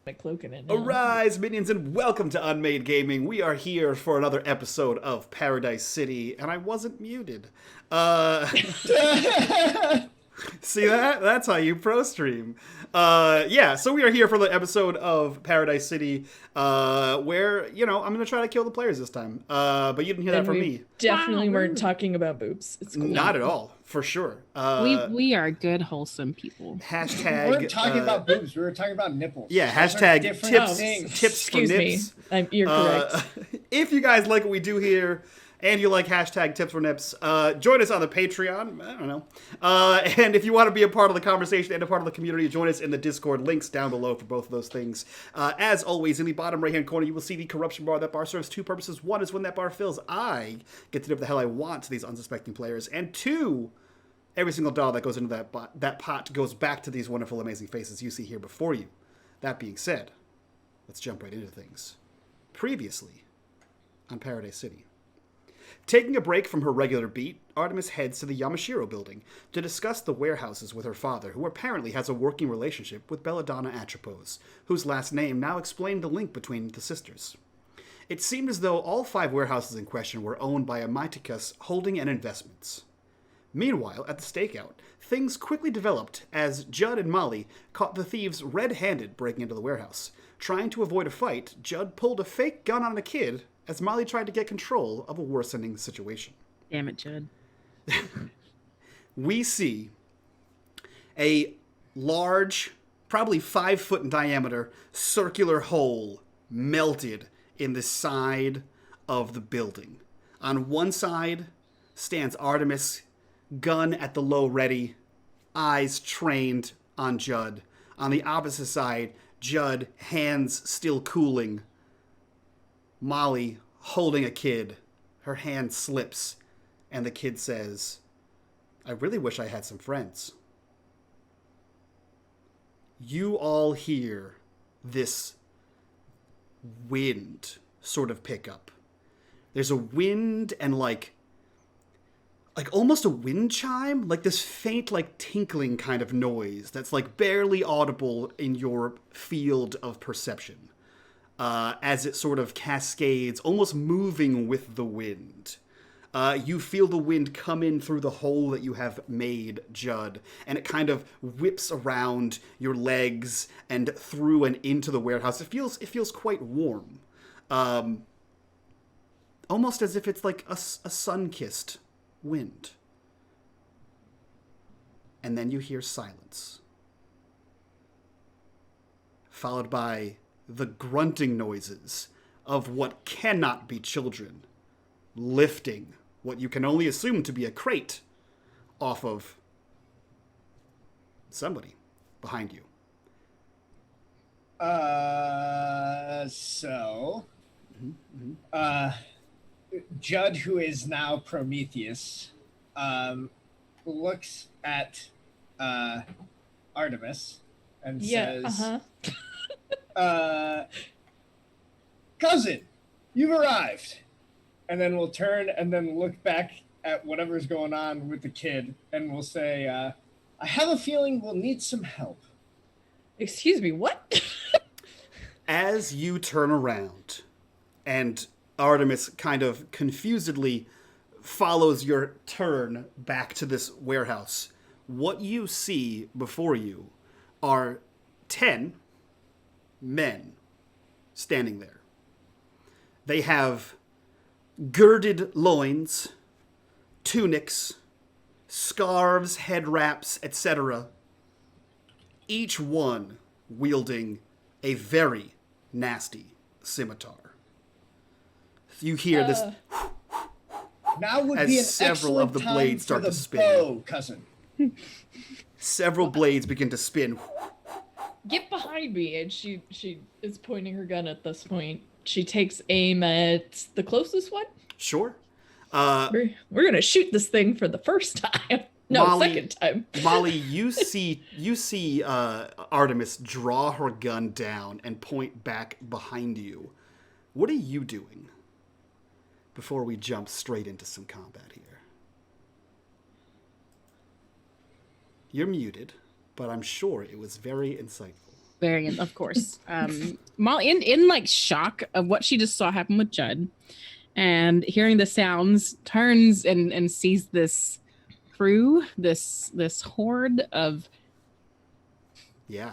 My cloak in it now. Arise, minions, and welcome to unMadeGaming. We are here for another episode of Paradise City, and I wasn't muted. See that? That's how you pro stream. So we are here for the episode of Paradise City, where, I'm going to try to kill the players this time. But you didn't hear that from me. Definitely weren't talking about boobs. It's cool. Not at all, for sure. We are good, wholesome people. Hashtag. We weren't talking about boobs. We were talking about nipples. Yeah, Those are hashtag different tips things. for nips. You're correct. If you guys like what we do here, and you like hashtag tips for nips, join us on the Patreon. I don't know. And if you want to be a part of the conversation and a part of the community, join us in the Discord. Links down below for both of those things. As always, in the bottom right-hand corner, you will see the corruption bar. That bar serves two purposes. One is when that bar fills, I get to do what the hell I want to these unsuspecting players. And two, every single dollar that goes into that pot goes back to these wonderful, amazing faces you see here before you. That being said, let's jump right into things. Previously on Paradise City. Taking a break from her regular beat, Artemis heads to the Yamashiro building to discuss the warehouses with her father, who apparently has a working relationship with Belladonna Atropos, whose last name now explained the link between the sisters. It seemed as though all 5 warehouses in question were owned by Amaiticus Holding and Investments. Meanwhile, at the stakeout, things quickly developed as Judd and Molly caught the thieves red-handed breaking into the warehouse. Trying to avoid a fight, Judd pulled a fake gun on a kid as Molly tried to get control of a worsening situation. Damn it, Judd. We see a large, probably 5 foot in diameter, circular hole melted in the side of the building. On one side stands Artemis, gun at the low ready, eyes trained on Judd. On the opposite side, Judd, hands still cooling. Molly holding a kid. Her hand slips, and the kid says, "I really wish I had some friends." You all hear this wind sort of pick up. There's a wind and like almost a wind chime, like this faint, like tinkling kind of noise that's like barely audible in your field of perception. As it sort of cascades, almost moving with the wind. You feel the wind come in through the hole that you have made, Judd, and it kind of whips around your legs and through and into the warehouse. It feels quite warm. Almost as if it's like a sun-kissed wind. And then you hear silence. Followed by the grunting noises of what cannot be children lifting what you can only assume to be a crate off of somebody behind you. Judd, who is now Prometheus, looks at Artemis and says, cousin, you've arrived. And then we'll turn and then look back at whatever's going on with the kid, and we'll say, I have a feeling we'll need some help. Excuse me, what? As you turn around, and Artemis kind of confusedly follows your turn back to this warehouse, what you see before you are 10 men standing there. They have girded loins, tunics, scarves, head wraps, etc. Each one wielding a very nasty scimitar. You hear this now would as be an several of the excellent blades time start for to the spin. bow, cousin. Several blades begin to spin. Get behind me. And she is pointing her gun at this point. She takes aim at the closest one. Sure. We're gonna shoot this thing for the first time. No, Molly, second time. Molly, you see Artemis draw her gun down and point back behind you. What are you doing before we jump straight into some combat here? You're muted, but I'm sure it was very insightful. variant, of course. Molly, in like shock of what she just saw happen with Judd, and hearing the sounds, turns and sees this crew, this horde of Yeah.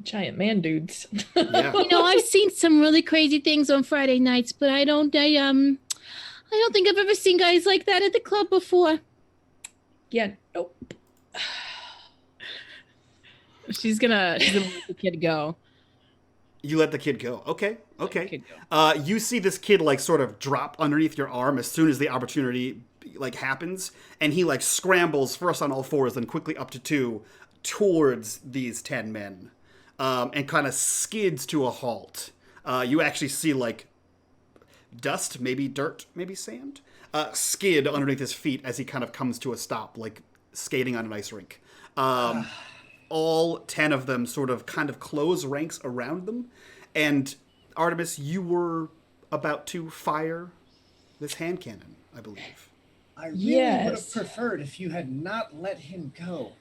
Giant man dudes. Yeah. I've seen some really crazy things on Friday nights, but I don't think I've ever seen guys like that at the club before. Yeah, nope. She's gonna let the kid go. You let the kid go. Okay. Okay. Kid go. You see this kid like sort of drop underneath your arm as soon as the opportunity like happens, and he like scrambles first on all fours, then quickly up to two towards these 10 men, and kind of skids to a halt. You actually see like dust, maybe dirt, maybe sand, skid underneath his feet as he kind of comes to a stop, like skating on an ice rink. All 10 of them sort of kind of close ranks around them. And Artemis, you were about to fire this hand cannon, I believe. I really would have preferred if you had not let him go.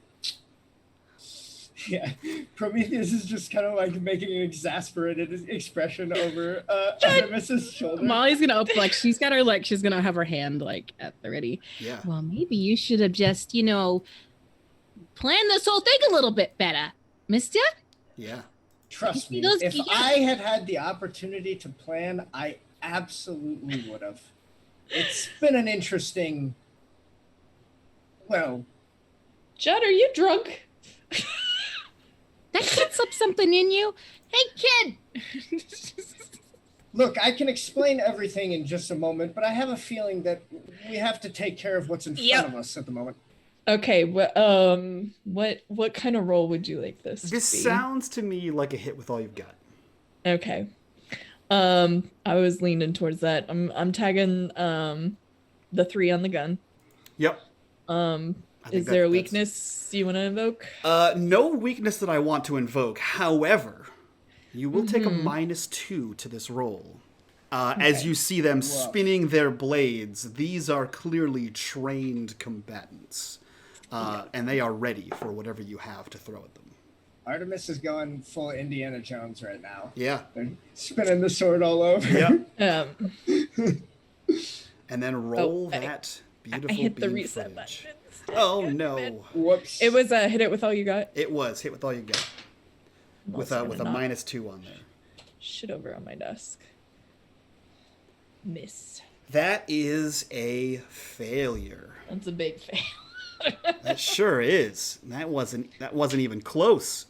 Yeah, Prometheus is just kind of like making an exasperated expression over Artemis's shoulder. Molly's gonna open, like she's gonna have her hand like at the ready. Yeah. Well, maybe you should have just, plan this whole thing a little bit better, mister. Yeah. Trust me, if I had the opportunity to plan, I absolutely would have. It's been an interesting, Judd, are you drunk? That gets up something in you. Hey, kid. Look, I can explain everything in just a moment, but I have a feeling that we have to take care of what's in front of us at the moment. Okay, what kind of role would you like this to be? This sounds to me like a hit with all you've got. Okay. I was leaning towards that. I'm tagging the 3 on the gun. Yep. Is there a weakness you want to invoke? No weakness that I want to invoke. However, you will take a -2 to this roll. As you see them spinning their blades, these are clearly trained combatants. And they are ready for whatever you have to throw at them. Artemis is going full Indiana Jones right now. Yeah. They're spinning the sword all over. Yep. And then roll that beautiful I hit the beam reset footage. button. Oh, no. Whoops. It was hit it with all you got? It was hit with all you got. With a -2 on there. Shit over on my desk. Miss. That is a failure. That's a big fail. That sure is. That wasn't even close.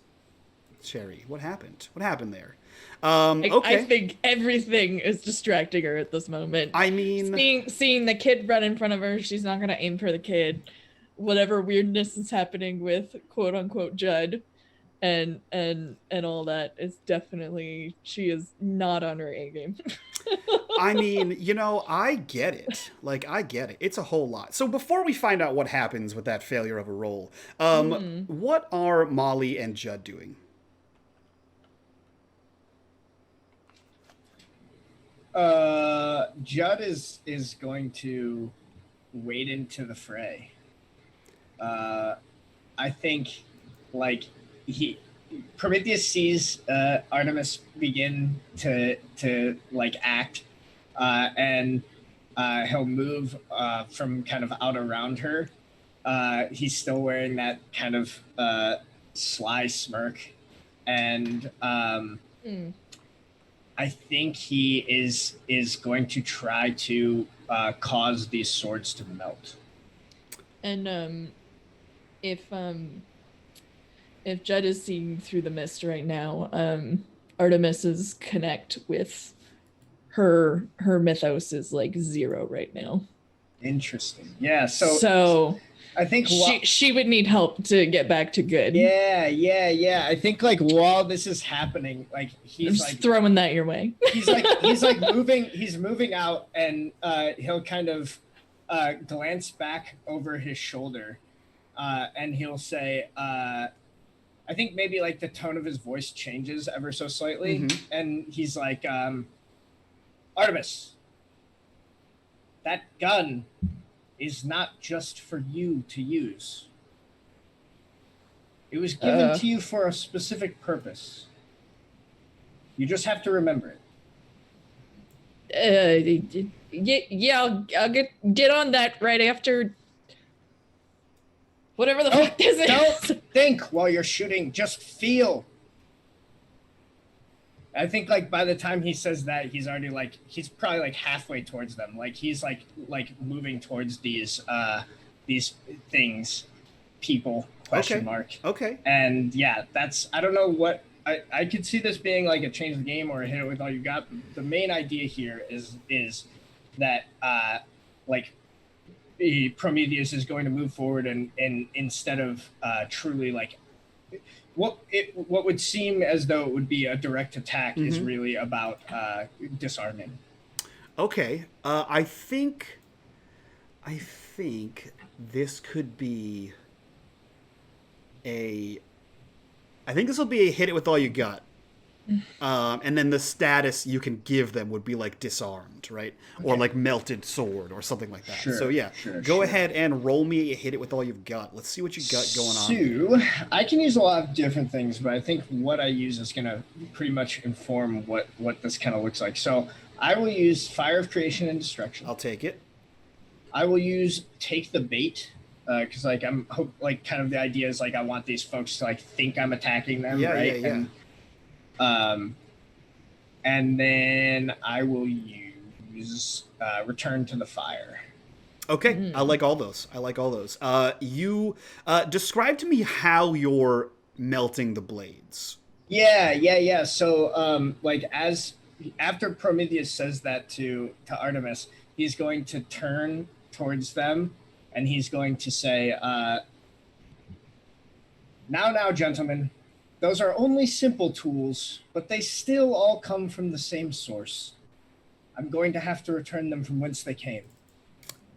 Cherry, what happened? What happened there? Okay. I think everything is distracting her at this moment. I mean, seeing the kid run in front of her, she's not gonna aim for the kid. Whatever weirdness is happening with quote unquote Judd and all that is definitely, she is not on her A game. I mean, I get it. Like, I get it. It's a whole lot. So before we find out what happens with that failure of a roll, what are Molly and Judd doing? Judd is going to wade into the fray. I think, Prometheus sees Artemis begin to act, and he'll move from kind of out around her. He's still wearing that kind of sly smirk, and I think he is going to try to cause these swords to melt. And if Judd is seeing through the mist right now, Artemis's connect with her mythos is like 0 right now. Interesting. Yeah. So I think she would need help to get back to good. Yeah. I think while this is happening, he's just throwing that your way. he's moving out, and he'll kind of glance back over his shoulder, and he'll say, I think maybe the tone of his voice changes ever so slightly, and he's like, Artemis, that gun is not just for you to use. It was given to you for a specific purpose. You just have to remember it. Yeah, I'll get on that right after whatever the fuck this is. Don't think while you're shooting. Just feel. I think like by the time he says that, he's already like he's probably like halfway towards them. Like he's like moving towards these things, people question mark. Okay. And yeah, that's I don't know what I could see this being like a change the game or a hit it with all you got. The main idea here is that like Prometheus is going to move forward and instead of truly like what would seem as though it would be a direct attack is really about disarming. Okay. I think this could be I think this will be a hit it with all you got. And then the status you can give them would be like disarmed, right? Okay. Or like melted sword or something like that. Sure, so yeah, go ahead and roll me a hit it with all you've got. Let's see what you got going on. So I can use a lot of different things, but I think what I use is going to pretty much inform what this kind of looks like. So I will use Fire of Creation and Destruction. I'll take it. I will use Take the Bait. Because like I'm kind of the idea is like I want these folks to like think I'm attacking them, right? Yeah. And then I will use Return to the Fire. Okay, I like all those. You describe to me how you're melting the blades. Yeah. So like after Prometheus says that to Artemis, he's going to turn towards them. And he's going to say, now, gentlemen, those are only simple tools, but they still all come from the same source. I'm going to have to return them from whence they came.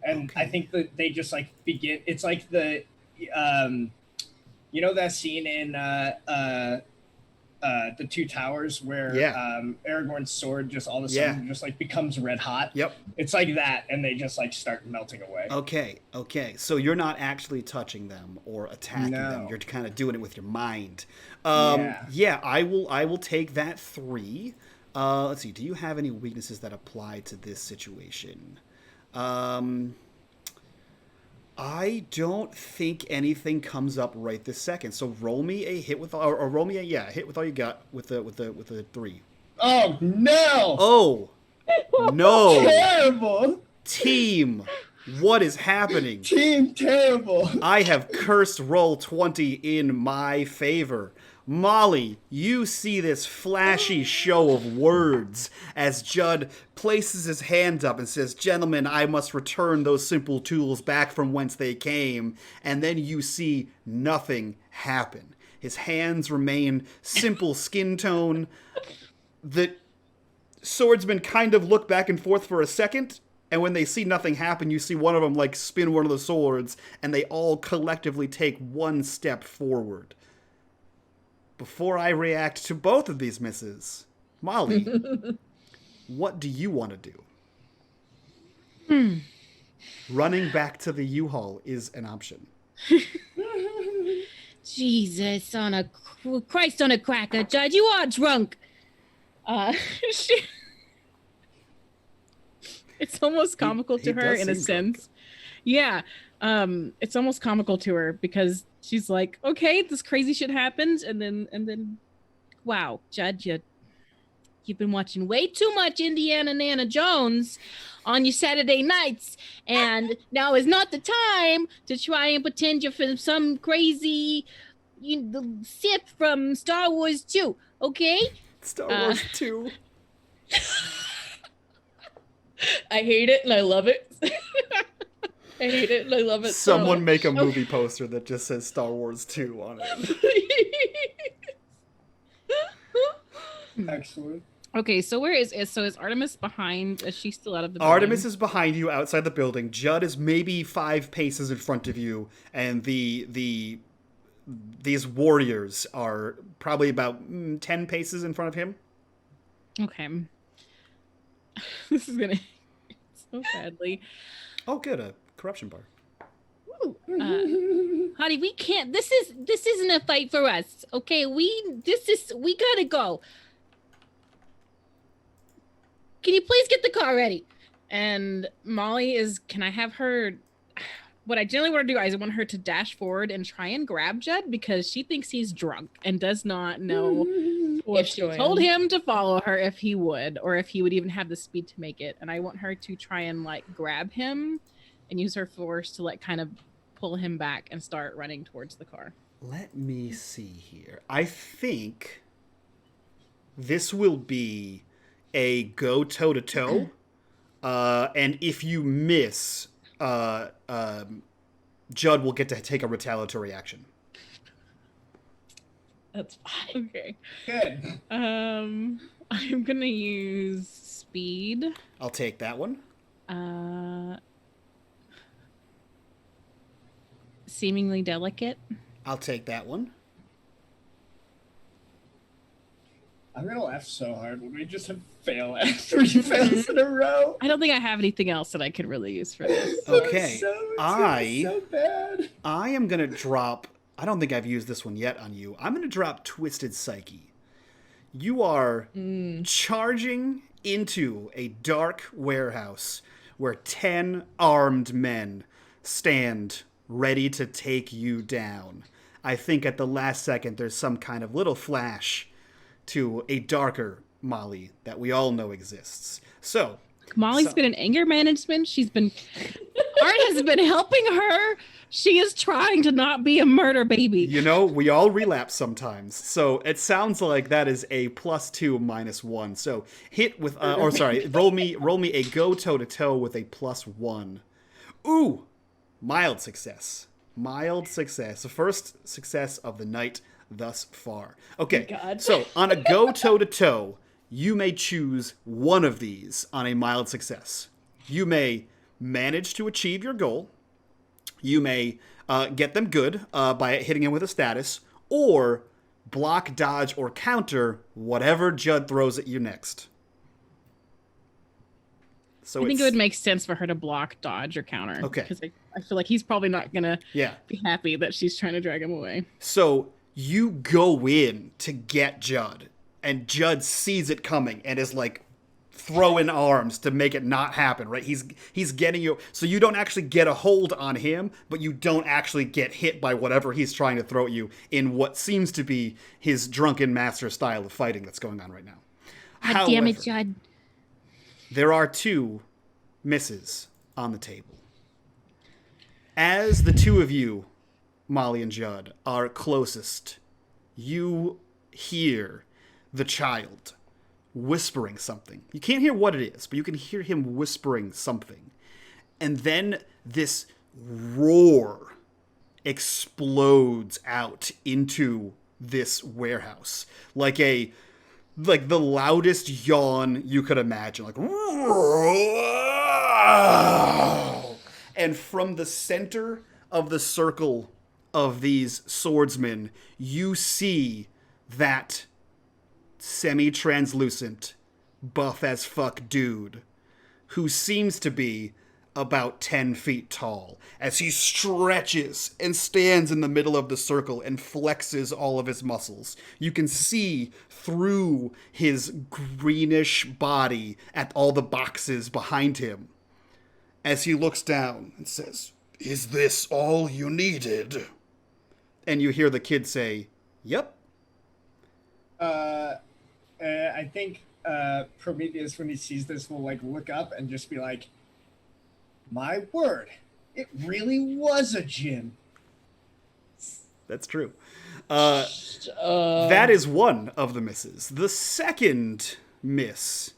And I think that they just like begin. It's like the, you know, that scene in the Two Towers where Aragorn's sword just all of a sudden just like becomes red hot. Yep. It's like that, and they just like start melting away. Okay. So you're not actually touching them or attacking them. You're kind of doing it with your mind. I will take that 3. Let's see. Do you have any weaknesses that apply to this situation? I don't think anything comes up right this second. So roll me a hit with, or roll me a hit with all you got with the 3. Oh no! Oh no! Terrible. Team, what is happening? Team terrible. I have cursed Roll20 in my favor. Molly, you see this flashy show of words as Judd places his hand up and says, "Gentlemen, I must return those simple tools back from whence they came." And then you see nothing happen. His hands remain simple skin tone. The swordsmen kind of look back and forth for a second, and when they see nothing happen, you see one of them like spin one of the swords, and they all collectively take one step forward. Before I react to both of these misses, Molly, what do you want to do? Running back to the U-Haul is an option. Jesus Christ on a cracker, Judge, you are drunk. It's almost comical to her in a sense. Yeah. It's almost comical to her because she's like, okay, this crazy shit happened, and then wow, Judd, you've been watching way too much Indiana Nana Jones on your Saturday nights, and now is not the time to try and pretend you're from some crazy Sith from Star Wars 2, okay? Star Wars 2. I hate it and I love it. I hate it and I love it. Someone make a movie poster that just says Star Wars 2 on it. Excellent. Okay, so is Artemis behind? Is she still out of the building? Artemis is behind you outside the building. Judd is maybe 5 paces in front of you, and these warriors are probably about 10 paces in front of him. Okay. This is gonna so badly. Oh, good, a corruption bar. Honey, we can't. This isn't a fight for us. Okay, we gotta go. Can you please get the car ready? And Molly is, can I have her? What I generally want to do is I want her to dash forward and try and grab Judd because she thinks he's drunk and does not know if she told him to follow her if he would, or if he would even have the speed to make it. And I want her to try and like grab him and use her force to like kind of pull him back and start running towards the car. Let me see here. I think this will be a go toe-to-toe. And if you miss, Judd will get to take a retaliatory action. That's fine. Okay. Good. I'm gonna use speed. I'll take that one. Seemingly delicate. I'll take that one. I'm gonna laugh so hard when we just have fail at 3 fails in a row. I don't think I have anything else that I could really use for this. Okay, It's gonna be so bad. I am going to drop... I don't think I've used this one yet on you. I'm going to drop Twisted Psyche. You are charging into a dark warehouse where 10 armed men stand ready to take you down. I think at the last second there's some kind of little flash to a darker Molly that we all know exists. So... Molly's been in anger management. Art has been helping her. She is trying to not be a murder baby. You know, we all relapse sometimes. So it sounds like that is a +2 -1. So hit with, roll me a go toe-to-toe with a +1. Ooh, mild success. Mild success. The first success of the night thus far. Okay, God. so on a go toe-to-toe, you may choose one of these on a mild success. You may manage to achieve your goal. You may get them good by hitting him with a status, or block, dodge, or counter whatever Judd throws at you next. So I think it would make sense for her to block, dodge, or counter. Okay. Because I feel like he's probably not going to Yeah. be happy that she's trying to drag him away. So you go in to get Judd, and Judd sees it coming and is like throwing arms to make it not happen, right? He's getting you, so you don't actually get a hold on him, but you don't actually get hit by whatever he's trying to throw at you in what seems to be his drunken master style of fighting that's going on right now. God damn it, Judd. There are 2 misses on the table. As the 2 of you, Molly and Judd, are closest, you hear the child whispering something. You can't hear what it is, but you can hear him whispering something. And then this roar explodes out into this warehouse. Like the loudest yawn you could imagine. Like, and from the center of the circle of these swordsmen, you see that semi-translucent, buff-as-fuck dude who seems to be about 10 feet tall as he stretches and stands in the middle of the circle and flexes all of his muscles. You can see through his greenish body at all the boxes behind him as he looks down and says, "Is this all you needed?" And you hear the kid say, "Yep." I think Prometheus, when he sees this, will like look up and just be like, "My word, it really was a djinn." That's true. That is one of the misses. The second miss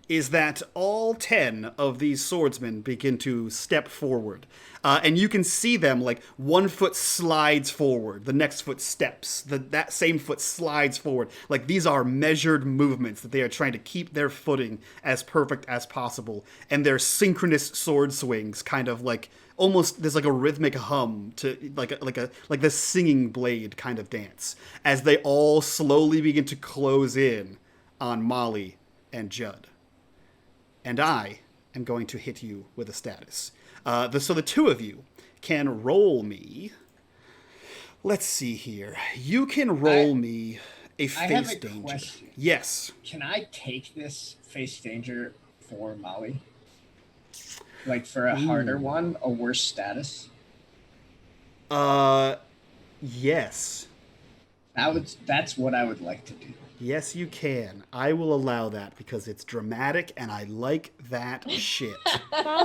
is that all 10 of these swordsmen begin to step forward. And you can see them, like, one foot slides forward, the next foot steps, that same foot slides forward. Like, these are measured movements that they are trying to keep their footing as perfect as possible. And their synchronous sword swings kind of like, almost, there's like a rhythmic hum to, like the singing blade kind of dance, as they all slowly begin to close in on Molly and Judd. And I am going to hit you with a status. So the 2 of you can roll me. Let's see here. You can roll me a face I have a danger. question. Yes. Can I take this face danger for Molly? Like for a harder one, a worse status? Yes. That's what I would like to do. Yes, you can. I will allow that because it's dramatic and I like that shit.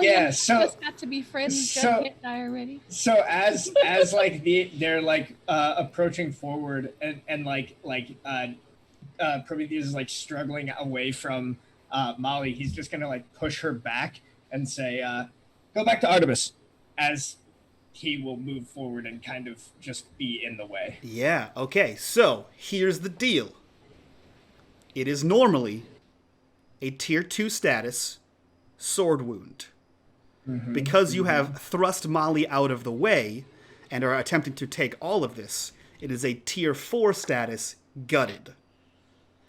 Yeah, so Just got to be friends. so- Judge can't die already. so as like they're like approaching forward and Prometheus is like struggling away from Molly, he's just gonna like push her back and say, go back to Artemis, as he will move forward and kind of just be in the way. Yeah, okay. So, here's the deal. It is normally a tier 2 status sword wound. Because you have thrust Molly out of the way and are attempting to take all of this, it is a tier 4 status gutted.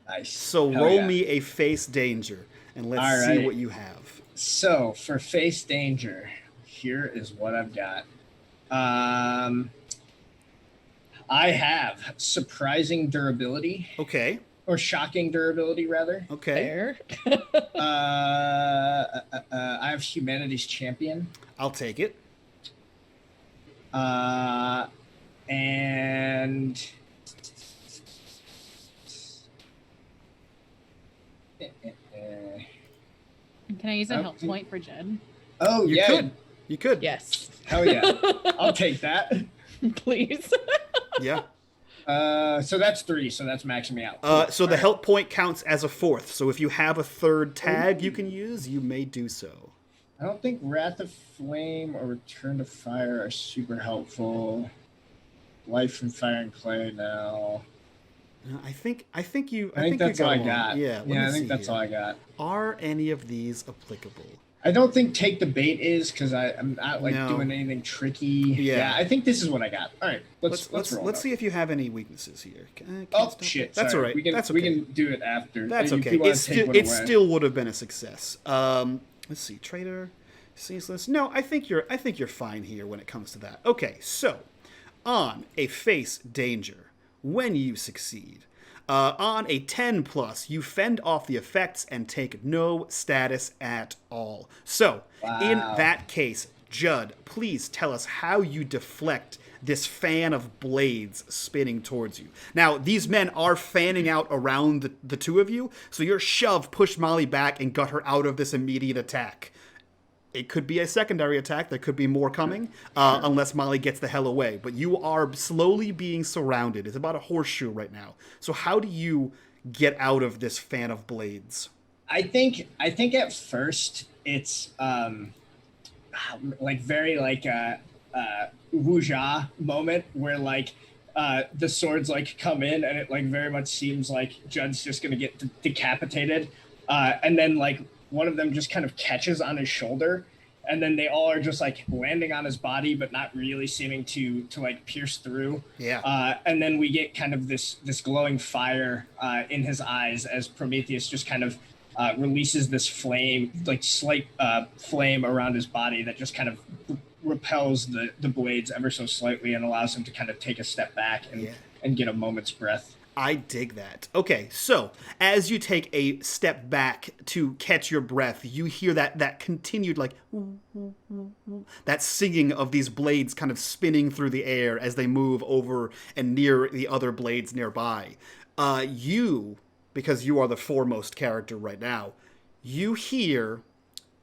Nice. So Hell roll yeah. me a face danger and let's All see right. what you have. So for face danger, here is what I've got. I have surprising durability, Okay. or shocking durability rather. Okay. Fair. I have humanity's champion, I'll take it. and Can I use a Oh, help point for Judd? oh You yeah, could. You could. Yes. hell yeah, I'll take that. Please. Yeah. So that's 3. So that's maxing me out. So the help point counts as a 4th. So if you have a 3rd tag you can use, you may do so. I don't think Wrath of Flame or Return to Fire are super helpful. Life from Fire and Clay now. I think you. I think that's you all I one. got. Yeah. let me I think see that's here. all I got. Are any of these applicable? I don't think Take the Bait is, because I'm not like No. doing anything tricky. Yeah. I think this is what I got. All right, let's roll. Let's see if you have any weaknesses here. Can't Oh stop shit! it. That's sorry. all right. We can That's okay. do it after. That's If okay. you wanna It take one it away. still would have been a success. Let's see, trader, ceaseless. No, I think you're fine here when it comes to that. Okay, so on a face danger, when you succeed, on a 10 plus, you fend off the effects and take no status at all. So in Wow. that case, Judd, please tell us how you deflect this fan of blades spinning towards you. Now, these men are fanning out around the two of you, so your shove pushed Molly back and got her out of this immediate attack. It could be a secondary attack. There could be more coming, unless Molly gets the hell away. But you are slowly being surrounded. It's about a horseshoe right now. So how do you get out of this fan of blades? I think at first it's like very like a wuxia moment where like the swords like come in and it like very much seems like Judd's just gonna get decapitated, and then like one of them just kind of catches on his shoulder, and then they all are just like landing on his body but not really seeming to like pierce through. Yeah. And then we get kind of this glowing fire in his eyes as Prometheus just kind of releases this flame, like slight flame around his body that just kind of repels the blades ever so slightly and allows him to kind of take a step back and get a moment's breath. I dig that. Okay, so as you take a step back to catch your breath, you hear that continued like that singing of these blades kind of spinning through the air as they move over and near the other blades nearby. You, because you are the foremost character right now, you hear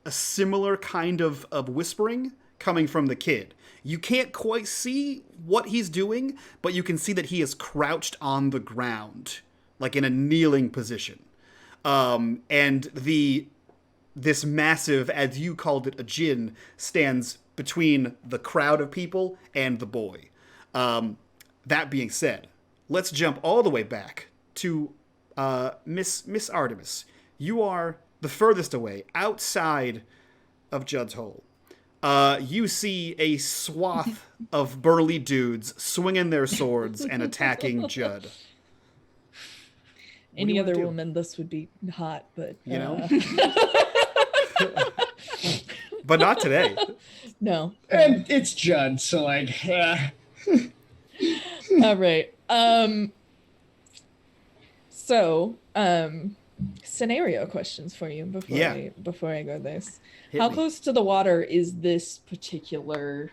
a similar kind of whispering coming from the kid. You can't quite see what he's doing, but you can see that he is crouched on the ground, like in a kneeling position. And this massive, as you called it, a djinn, stands between the crowd of people and the boy. That being said, let's jump all the way back to Miss Artemis. You are the furthest away, outside of Judd's hole. You see a swath of burly dudes swinging their swords and attacking Judd. Any other do? woman, this would be hot, but You know? but not today. No. And it's Judd, so like, All right. So, scenario questions for you before I go this. Hit How me. close to the water is this particular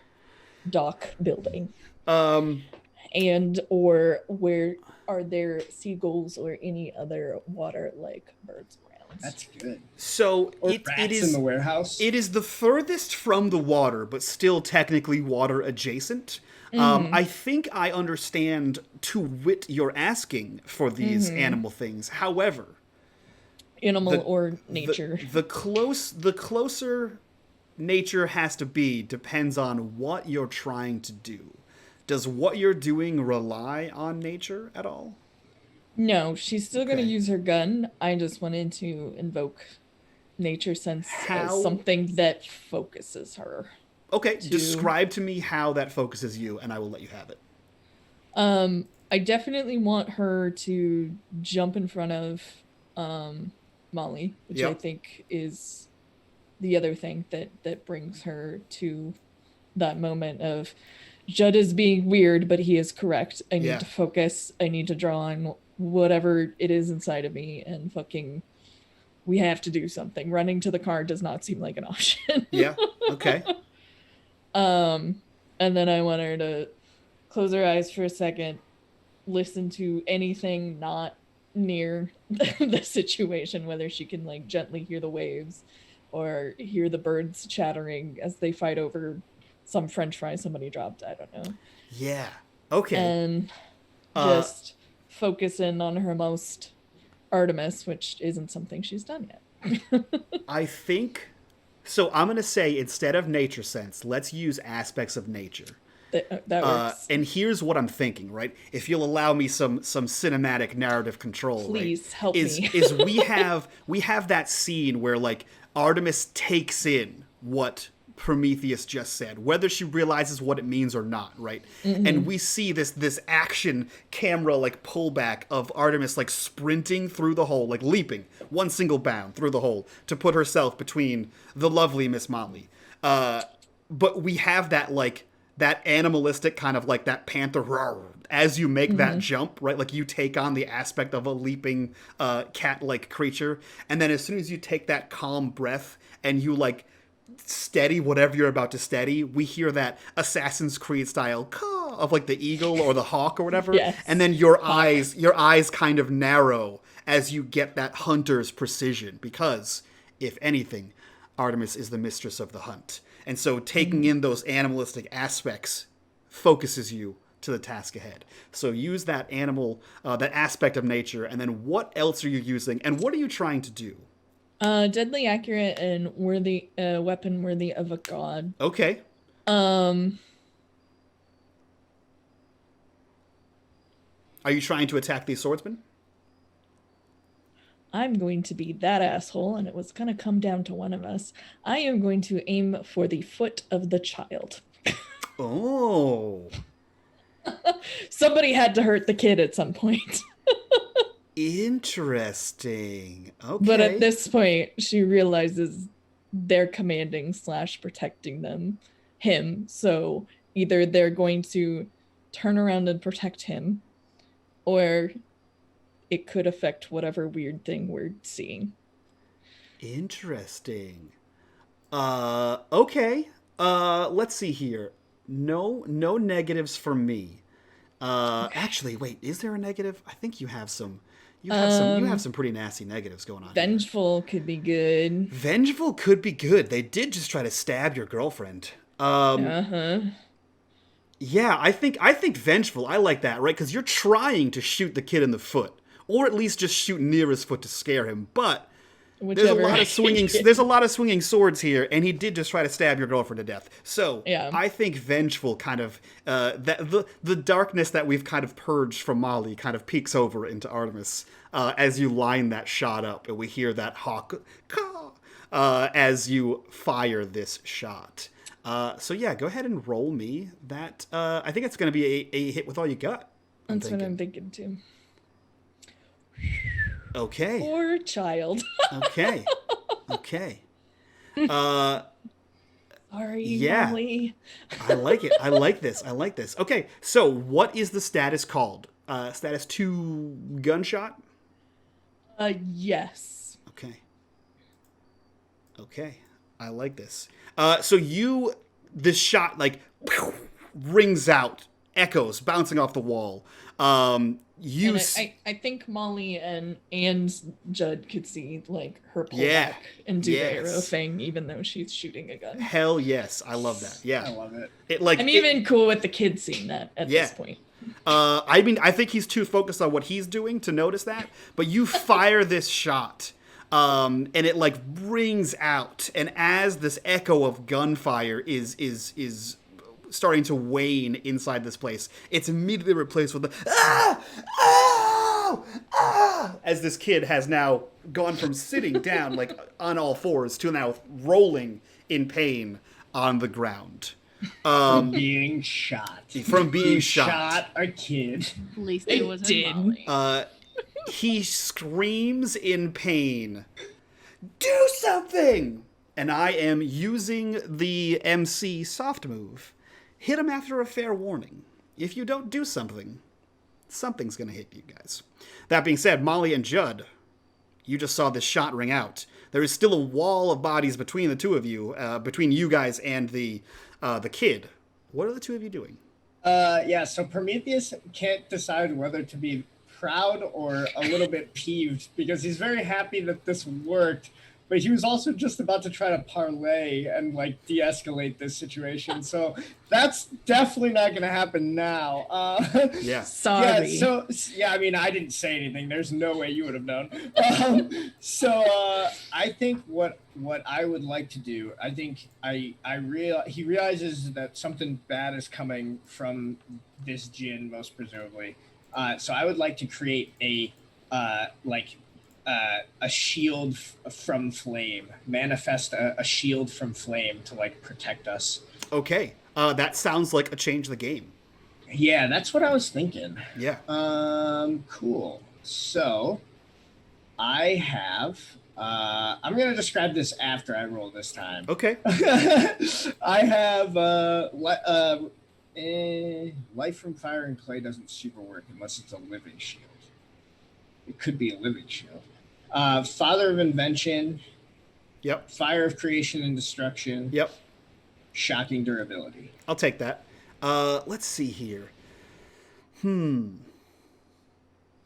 dock building? And or where are there seagulls or any other water-like birds around? that's good. So Or it rats is in the warehouse. it is the furthest from the water, but still technically water adjacent. I think I understand to wit you're asking for these animal things. However, Animal or nature? the closer nature has to be depends on what you're trying to do. Does what you're doing rely on nature at all? No, she's still going to Okay. use her gun. I just wanted to invoke nature sense How- as something that focuses her. Okay, describe to me how that focuses you, and I will let you have it. I definitely want her to jump in front of Molly, which I Yep. think is the other thing that brings her to that moment of Judd is being weird, but he is correct. I need Yeah. to focus. I need to draw on whatever it is inside of me and fucking we have to do something. Running to the car does not seem like an option. Yeah. Okay. And then I want her to close her eyes for a second, listen to anything not near the situation, whether she can like gently hear the waves or hear the birds chattering as they fight over some French fry somebody dropped. I don't know. Yeah. Okay. And just focus in on her most Artemis, which isn't something she's done yet. I think so. I'm gonna say instead of nature sense, let's use aspects of nature. That works. And here's what I'm thinking, right? If you'll allow me some cinematic narrative control, Please right? help me. is we have that scene where like Artemis takes in what Prometheus just said, whether she realizes what it means or not, right? And we see this action camera like pullback of Artemis like sprinting through the hole, like leaping one single bound through the hole to put herself between the lovely Miss Molly. But we have that like that animalistic kind of like that panther roar as you make that jump, right? Like you take on the aspect of a leaping cat-like creature, and then as soon as you take that calm breath and you like steady whatever you're about to steady, we hear that Assassin's Creed style caw of like the eagle or the hawk or whatever, Yes. and then your eyes kind of narrow as you get that hunter's precision, because if anything, Artemis is the mistress of the hunt. And so taking in those animalistic aspects focuses you to the task ahead. So use that animal, that aspect of nature, and then what else are you using, and what are you trying to do? Deadly accurate and worthy, weapon worthy of a god. Okay. Are you trying to attack these swordsmen? I'm going to be that asshole, and it was gonna come down to one of us. I am going to aim for the foot of the child. Oh. Somebody had to hurt the kid at some point. Interesting. Okay. But at this point, she realizes they're commanding / protecting him. So either they're going to turn around and protect him, or it could affect whatever weird thing we're seeing. Interesting. Okay. Let's see here. No negatives for me. Actually, wait, is there a negative? I think you have some. You have some pretty nasty negatives going on. Vengeful could be good. Vengeful could be good. They did just try to stab your girlfriend. Yeah, I think vengeful. I like that, right? Because you're trying to shoot the kid in the foot, or at least just shoot near his foot to scare him. But there's a lot of swinging. There's a lot of swinging swords here, and he did just try to stab your girlfriend to death. So Yeah. I think vengeful kind of that the darkness that we've kind of purged from Molly kind of peeks over into Artemis as you line that shot up, and we hear that hawk caw as you fire this shot. So yeah, go ahead and roll me that. I think it's going to be a hit with all you got. That's what I'm thinking too. Okay. Poor child. Okay. Sorry, Yeah. Molly. I like it. I like this. I like this. Okay, so what is the status called? Status 2 gunshot? Yes. Okay. Okay. I like this. So this shot, like, rings out, echoes, bouncing off the wall. I think Molly and Judd could see like her pull back and do the arrow thing, even though she's shooting a gun. Hell yes, I love that. Yeah, I love it. I'm even cool with the kid seeing that at this point. I mean, I think he's too focused on what he's doing to notice that. But you fire this shot, and it like rings out, and as this echo of gunfire is starting to wane inside this place, it's immediately replaced with the as this kid has now gone from sitting down like on all fours to now rolling in pain on the ground. Being shot. From being shot a kid. At least it was Molly. He screams in pain. Do something! And I am using the MC soft move. Hit him after a fair warning. If you don't do something, something's gonna hit you guys. That being said, Molly and Judd, you just saw this shot ring out. There is still a wall of bodies between the two of you, between you guys and the kid. What are the two of you doing? So Prometheus can't decide whether to be proud or a little bit peeved, because he's very happy that this worked, but he was also just about to try to parlay and like de-escalate this situation. So that's definitely not going to happen now. Yeah. Sorry. I mean, I didn't say anything. There's no way you would have known. I think what I would like to do, I think he realizes that something bad is coming from this djinn, most presumably. So I would like to create a shield from flame, manifest a shield from flame to like protect us. Okay. That sounds like a change the game. Yeah, that's what I was thinking. Yeah. Cool. So I have, I'm going to describe this after I roll this time. Okay. I have, life from fire and clay doesn't super work unless it's a living shield. It could be a living shield. Father of invention. Yep. Fire of creation and destruction. Yep. Shocking durability. I'll take that. Let's see here. Since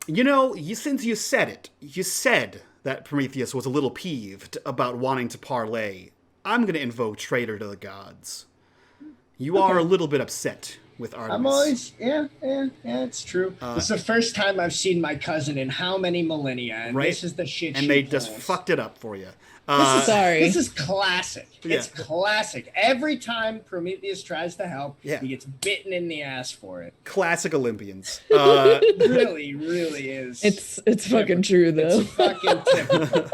you said it, you said that Prometheus was a little peeved about wanting to parlay. I'm going to invoke Traitor to the Gods. You are a little bit upset with Artemis. I'm always, it's true. It's the first time I've seen my cousin in how many millennia, and right? This is the shit. And they just fucked it up for you. Sorry. This is classic. Yeah. It's classic. Every time Prometheus tries to help, Yeah. he gets bitten in the ass for it. Classic Olympians. Really, really is. It's fucking true though. It's fucking typical.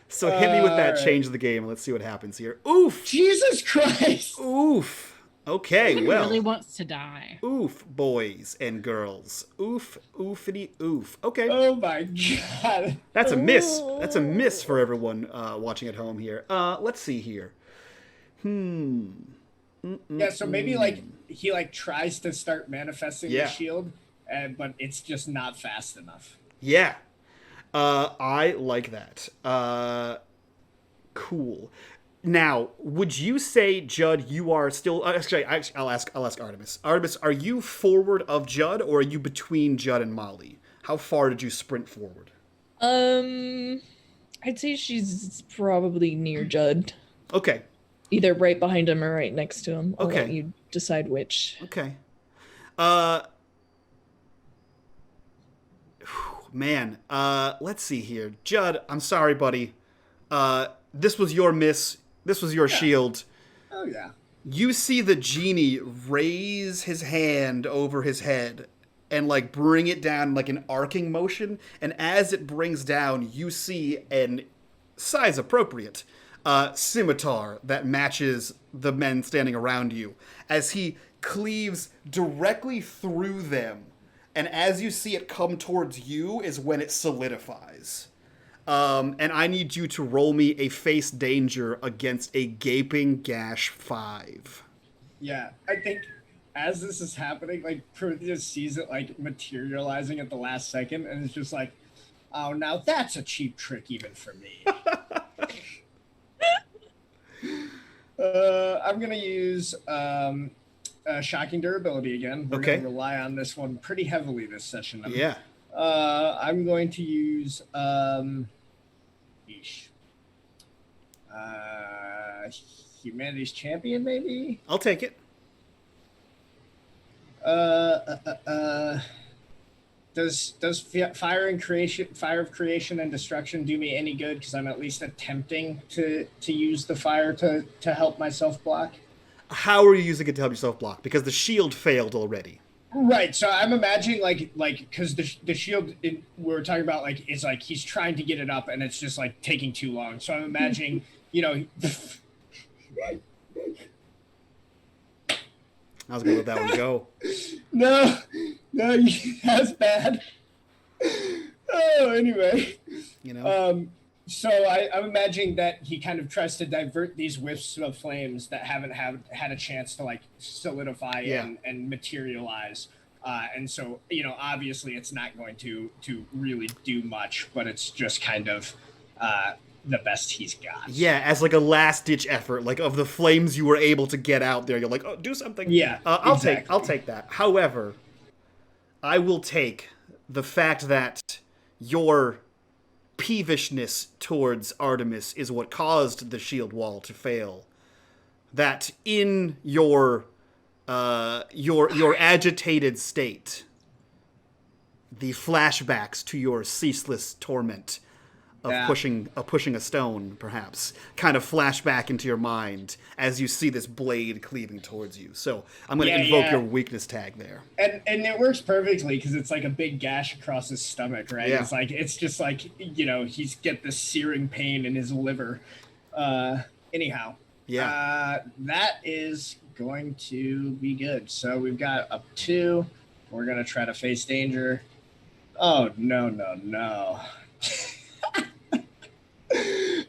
So hit me with that Alright. change of the game. Let's see what happens here. Oof. Jesus Christ. Oof. Okay, He well. really wants to die. Oof, boys and girls. Oof, oofity, oof. Okay. Oh my God. That's a miss. That's a miss for everyone watching at home here. Let's see here. Yeah, so maybe like he like tries to start manifesting Yeah. the shield, but it's just not fast enough. Yeah. I like that. Cool. Now, would you say, Judd, you are still... actually, I'll ask Artemis. Artemis, are you forward of Judd, or are you between Judd and Molly? How far did you sprint forward? I'd say she's probably near Judd. Okay. Either right behind him or right next to him. I'll Okay. let you decide which. Okay. Man, let's see here. Judd, I'm sorry, buddy. This was your miss. This was your shield. Oh yeah. You see the genie raise his hand over his head and like bring it down like an arcing motion. And as it brings down, you see an size appropriate scimitar that matches the men standing around you as he cleaves directly through them. And as you see it come towards you is when it solidifies. And I need you to roll me a face danger against a gaping gash 5. Yeah, I think as this is happening, like Prometheus sees it like materializing at the last second, and it's just like, oh, now that's a cheap trick even for me. I'm gonna use shocking durability again. We're gonna rely on this one pretty heavily this session. Yeah. I'm going to use Humanity's Champion, maybe. I'll take it. Does fire of creation and destruction do me any good? Because I'm at least attempting to use the fire to help myself block. How are you using it to help yourself block? Because the shield failed already. Right. So I'm imagining like because the shield we're talking about like is like he's trying to get it up and it's just like taking too long. So I'm imagining I was gonna let that one go. No, that's bad. Oh, anyway. So I'm imagining that he kind of tries to divert these wisps of flames that haven't had a chance to like solidify and materialize. And so, obviously it's not going to really do much, but it's just kind of the best he's got. Yeah, as like a last ditch effort, like of the flames you were able to get out there, you're like, oh, do something. Yeah, I'll take that. However, I will take the fact that your peevishness towards Artemis is what caused the shield wall to fail. That in your agitated state, the flashbacks to your ceaseless torment of pushing a stone, perhaps, kind of flash back into your mind as you see this blade cleaving towards you. So I'm going to invoke your weakness tag there. And it works perfectly because it's like a big gash across his stomach, right? Yeah. It's just like, he's get this searing pain in his liver. Anyhow. Yeah. That is going to be good. So we've got up 2. We're going to try to face danger. Oh, no.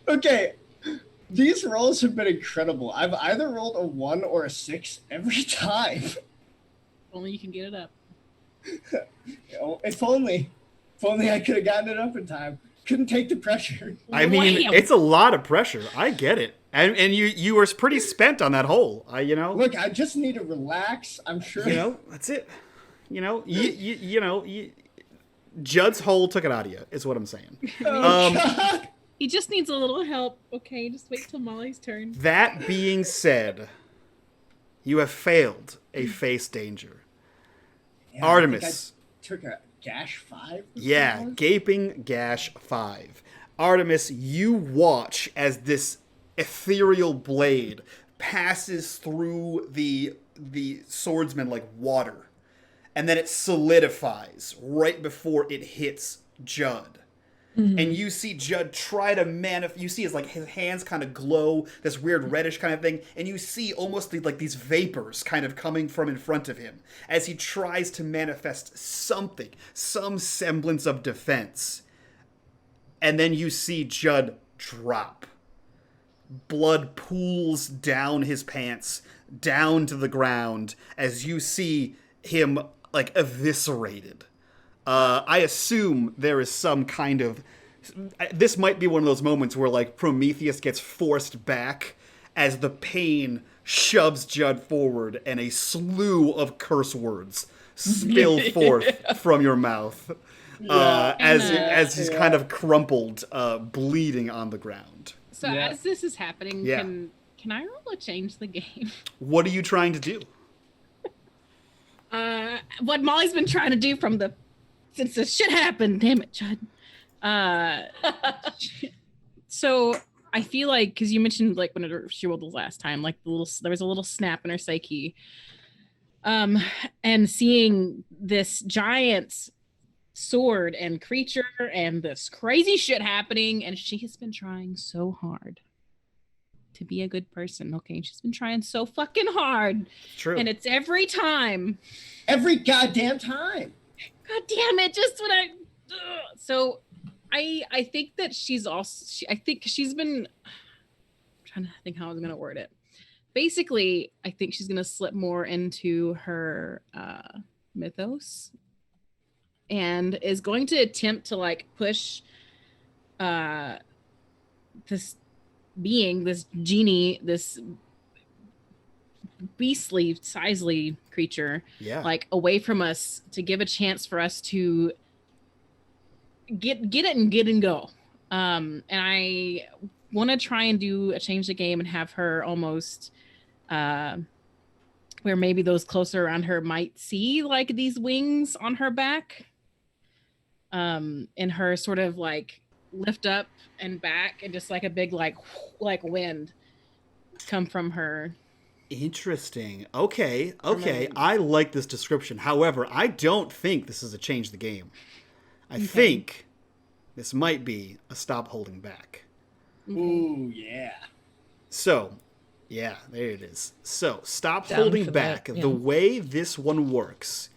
Okay, these rolls have been incredible. I've either rolled a 1 or a 6 every time. Only you can get it up. If only I could have gotten it up in time. Couldn't take the pressure. I mean, it's a lot of pressure. I get it. And you were pretty spent on that hole. Look, I just need to relax. I'm sure. That's it. Judd's hole took it out of you, is what I'm saying. God. He just needs a little help. Okay, just wait till Molly's turn. That being said, you have failed a face danger. Yeah, Artemis. I took a gash 5? Yeah, gaping gash 5. Artemis, you watch as this ethereal blade passes through the swordsman like water. And then it solidifies right before it hits Judd. Mm-hmm. And you see Judd try to you see his hands kind of glow, this weird reddish kind of thing, and you see almost like these vapors kind of coming from in front of him as he tries to manifest some semblance of defense. And then you see Judd drop. Blood pools down his pants, down to the ground, as you see him eviscerated. I assume there is some kind of... This might be one of those moments where Prometheus gets forced back as the pain shoves Judd forward and a slew of curse words spill forth from your mouth as he's kind of crumpled, bleeding on the ground. So as this is happening, can I roll to change the game? What are you trying to do? What Molly's been trying to do since this shit happened. Damn it, Judd. So I feel like, because you mentioned when she rolled the last time, there was a little snap in her psyche. And seeing this giant sword and creature and this crazy shit happening, and she has been trying so hard to be a good person. Okay, she's been trying so fucking hard. True. And it's every time. Every goddamn time. God damn it! Just when So I think that she's also I think she's been I'm trying to think how I was gonna word it. Basically, I think she's gonna slip more into her mythos and is going to attempt to like push uh this being, this genie, this beastly, sizely creature, Yeah. like away from us to give a chance for us to get it and get and go. And I want to try and do a change the game and have her almost where maybe those closer around her might see like these wings on her back. And her sort of like lift up and back and just like a big like wind come from her. Interesting. Okay. I like this description. However, I don't think this is a change the game. I think this might be a stop holding back. Ooh, yeah. So, yeah, there it is. So, stop Down holding for back. that, yeah. The way this one works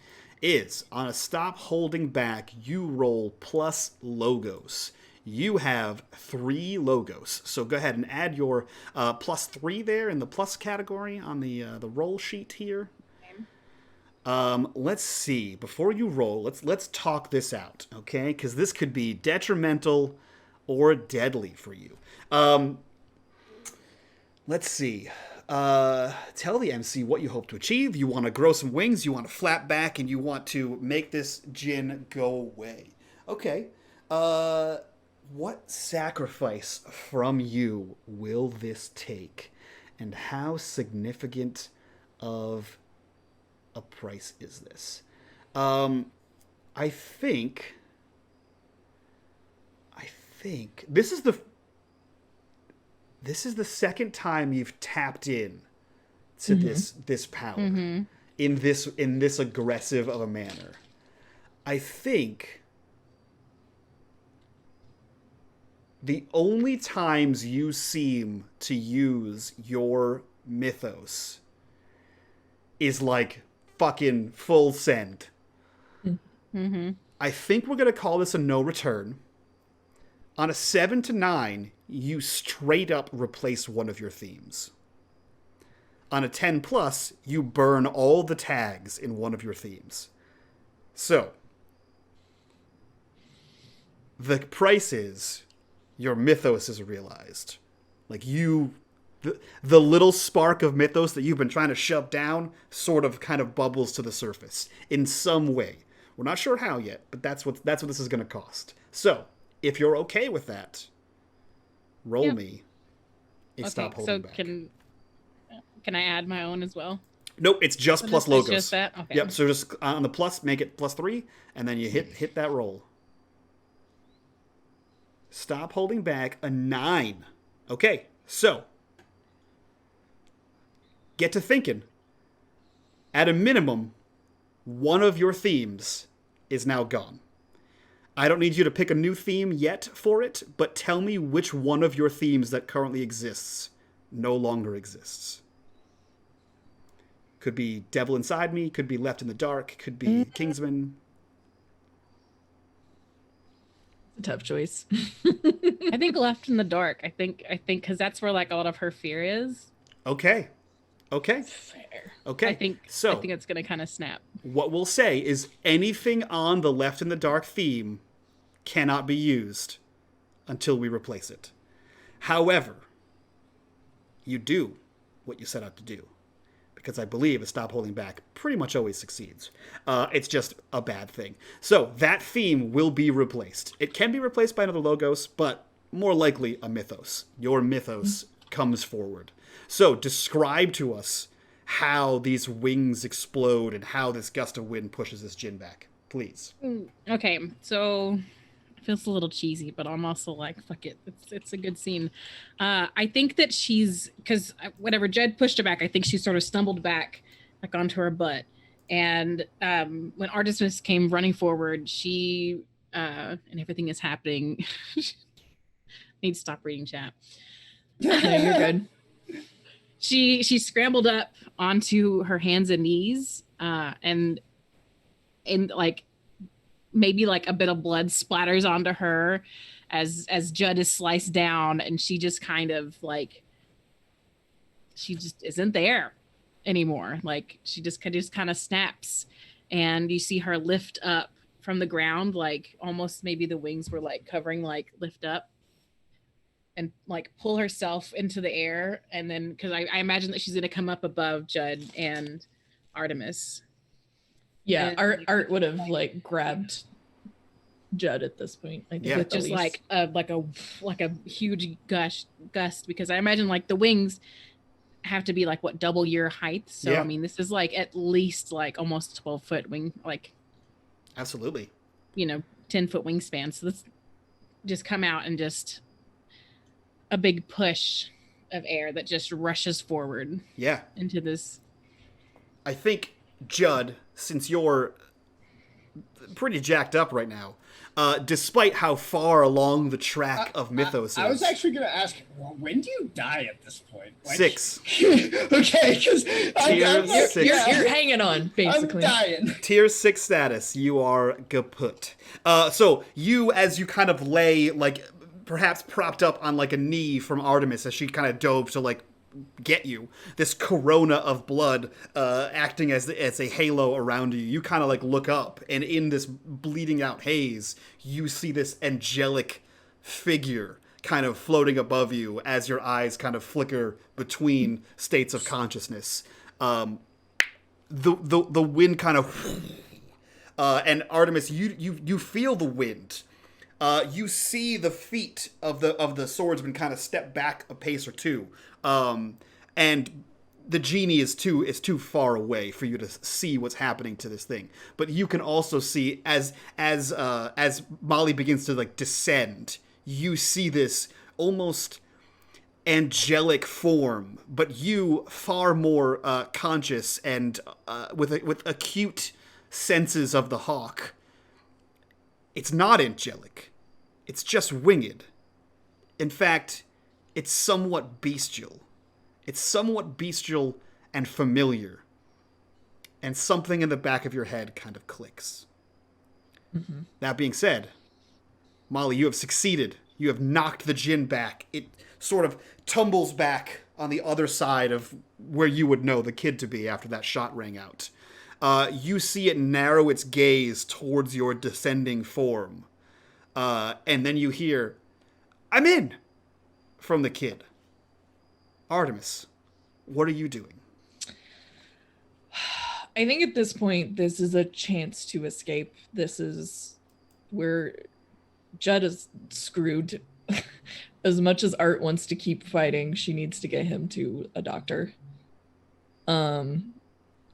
is on a stop holding back, you roll plus logos. You have 3 logos. So go ahead and add your +3 there in the plus category on the roll sheet here. Let's see. Before you roll, let's talk this out, okay? Because this could be detrimental or deadly for you. Let's see. Tell the MC what you hope to achieve. You want to grow some wings, you want to flap back, and you want to make this djinn go away. Okay. What sacrifice from you will this take? And how significant of a price is this? I think this is the second time you've tapped in to this power in this aggressive of a manner. I think the only times you seem to use your mythos is like fucking full send. I think we're going to call this a no return. On a 7 to 9, you straight up replace one of your themes. On a 10 plus, you burn all the tags in one of your themes. So, the price is your mythos is realized. Like the little spark of mythos that you've been trying to shove down sort of kind of bubbles to the surface in some way. We're not sure how yet, but that's what this is going to cost. So, if you're okay with that, roll me a stop holding back. Can I add my own as well? Nope, it's just plus logos. It's just that? Okay. Yep, so just on the plus, make it +3, and then you hit that roll. Stop holding back, a 9. Okay, so get to thinking. At a minimum, one of your themes is now gone. I don't need you to pick a new theme yet for it, but tell me which one of your themes that currently exists no longer exists. Could be Devil Inside Me, could be Left in the Dark, could be Kingsman. A tough choice. I think Left in the Dark. I think because that's where like a lot of her fear is. Okay. Fair. Okay. I think it's gonna kind of snap. What we'll say is anything on the Left in the Dark theme cannot be used until we replace it. However, you do what you set out to do. Because I believe a stop holding back pretty much always succeeds. It's just a bad thing. So that theme will be replaced. It can be replaced by another logos, but more likely a mythos. Your mythos comes forward. So describe to us how these wings explode and how this gust of wind pushes this djinn back, please. Okay, so it feels a little cheesy, but I'm also like, fuck it. It's a good scene. I think that she's, because whenever Jed pushed her back, I think she sort of stumbled back like onto her butt. And when Artemis came running forward, she, and everything is happening. Need to stop reading chat. No, you're good. She scrambled up onto her hands and knees, and like maybe like a bit of blood splatters onto her as Judd is sliced down, and she just kind of like she just isn't there anymore. Like she just kind of snaps, and you see her lift up from the ground, like almost maybe the wings were like covering, like lift up and like pull herself into the air. And then because I imagine that she's going to come up above Judd and Artemis. Yeah, And Art would have like grabbed Judd at this point. I think Yeah. at the just least. like a huge gust, because I imagine like the wings have to be like what, double your height. So Yeah. I mean, this is like at least like almost 12-foot wing, like Absolutely. 10-foot wingspan. So let's just come out and just a big push of air that just rushes forward Yeah. into this. I think, Judd, since you're pretty jacked up right now, despite how far along the track of Mythos is. I was actually going to ask, well, when do you die at this point? Like, 6. Okay, because Tier 6. You're hanging on, basically. I'm dying. Tier 6 status, you are kaput. So you, as you kind of lay, like, perhaps propped up on, like, a knee from Artemis as she kind of dove to, like, get you, this corona of blood acting as a halo around you. You kind of, like, look up, and in this bleeding out haze, you see this angelic figure kind of floating above you as your eyes kind of flicker between states of consciousness. The wind kind of and Artemis, you feel the wind. You see the feet of the swordsman kind of step back a pace or two, and the genie is too far away for you to see what's happening to this thing. But you can also see as Molly begins to like descend, you see this almost angelic form, but you far more conscious and with acute senses of the hawk. It's not angelic. It's just winged. In fact, it's somewhat bestial. It's somewhat bestial and familiar. And something in the back of your head kind of clicks. Mm-hmm. That being said, Molly, you have succeeded. You have knocked the djinn back. It sort of tumbles back on the other side of where you would know the kid to be after that shot rang out. You see it narrow its gaze towards your descending form. And then you hear, "I'm in," from the kid. Artemis, what are you doing? I think at this point, this is a chance to escape. This is where Judd is screwed. As much as Art wants to keep fighting, she needs to get him to a doctor.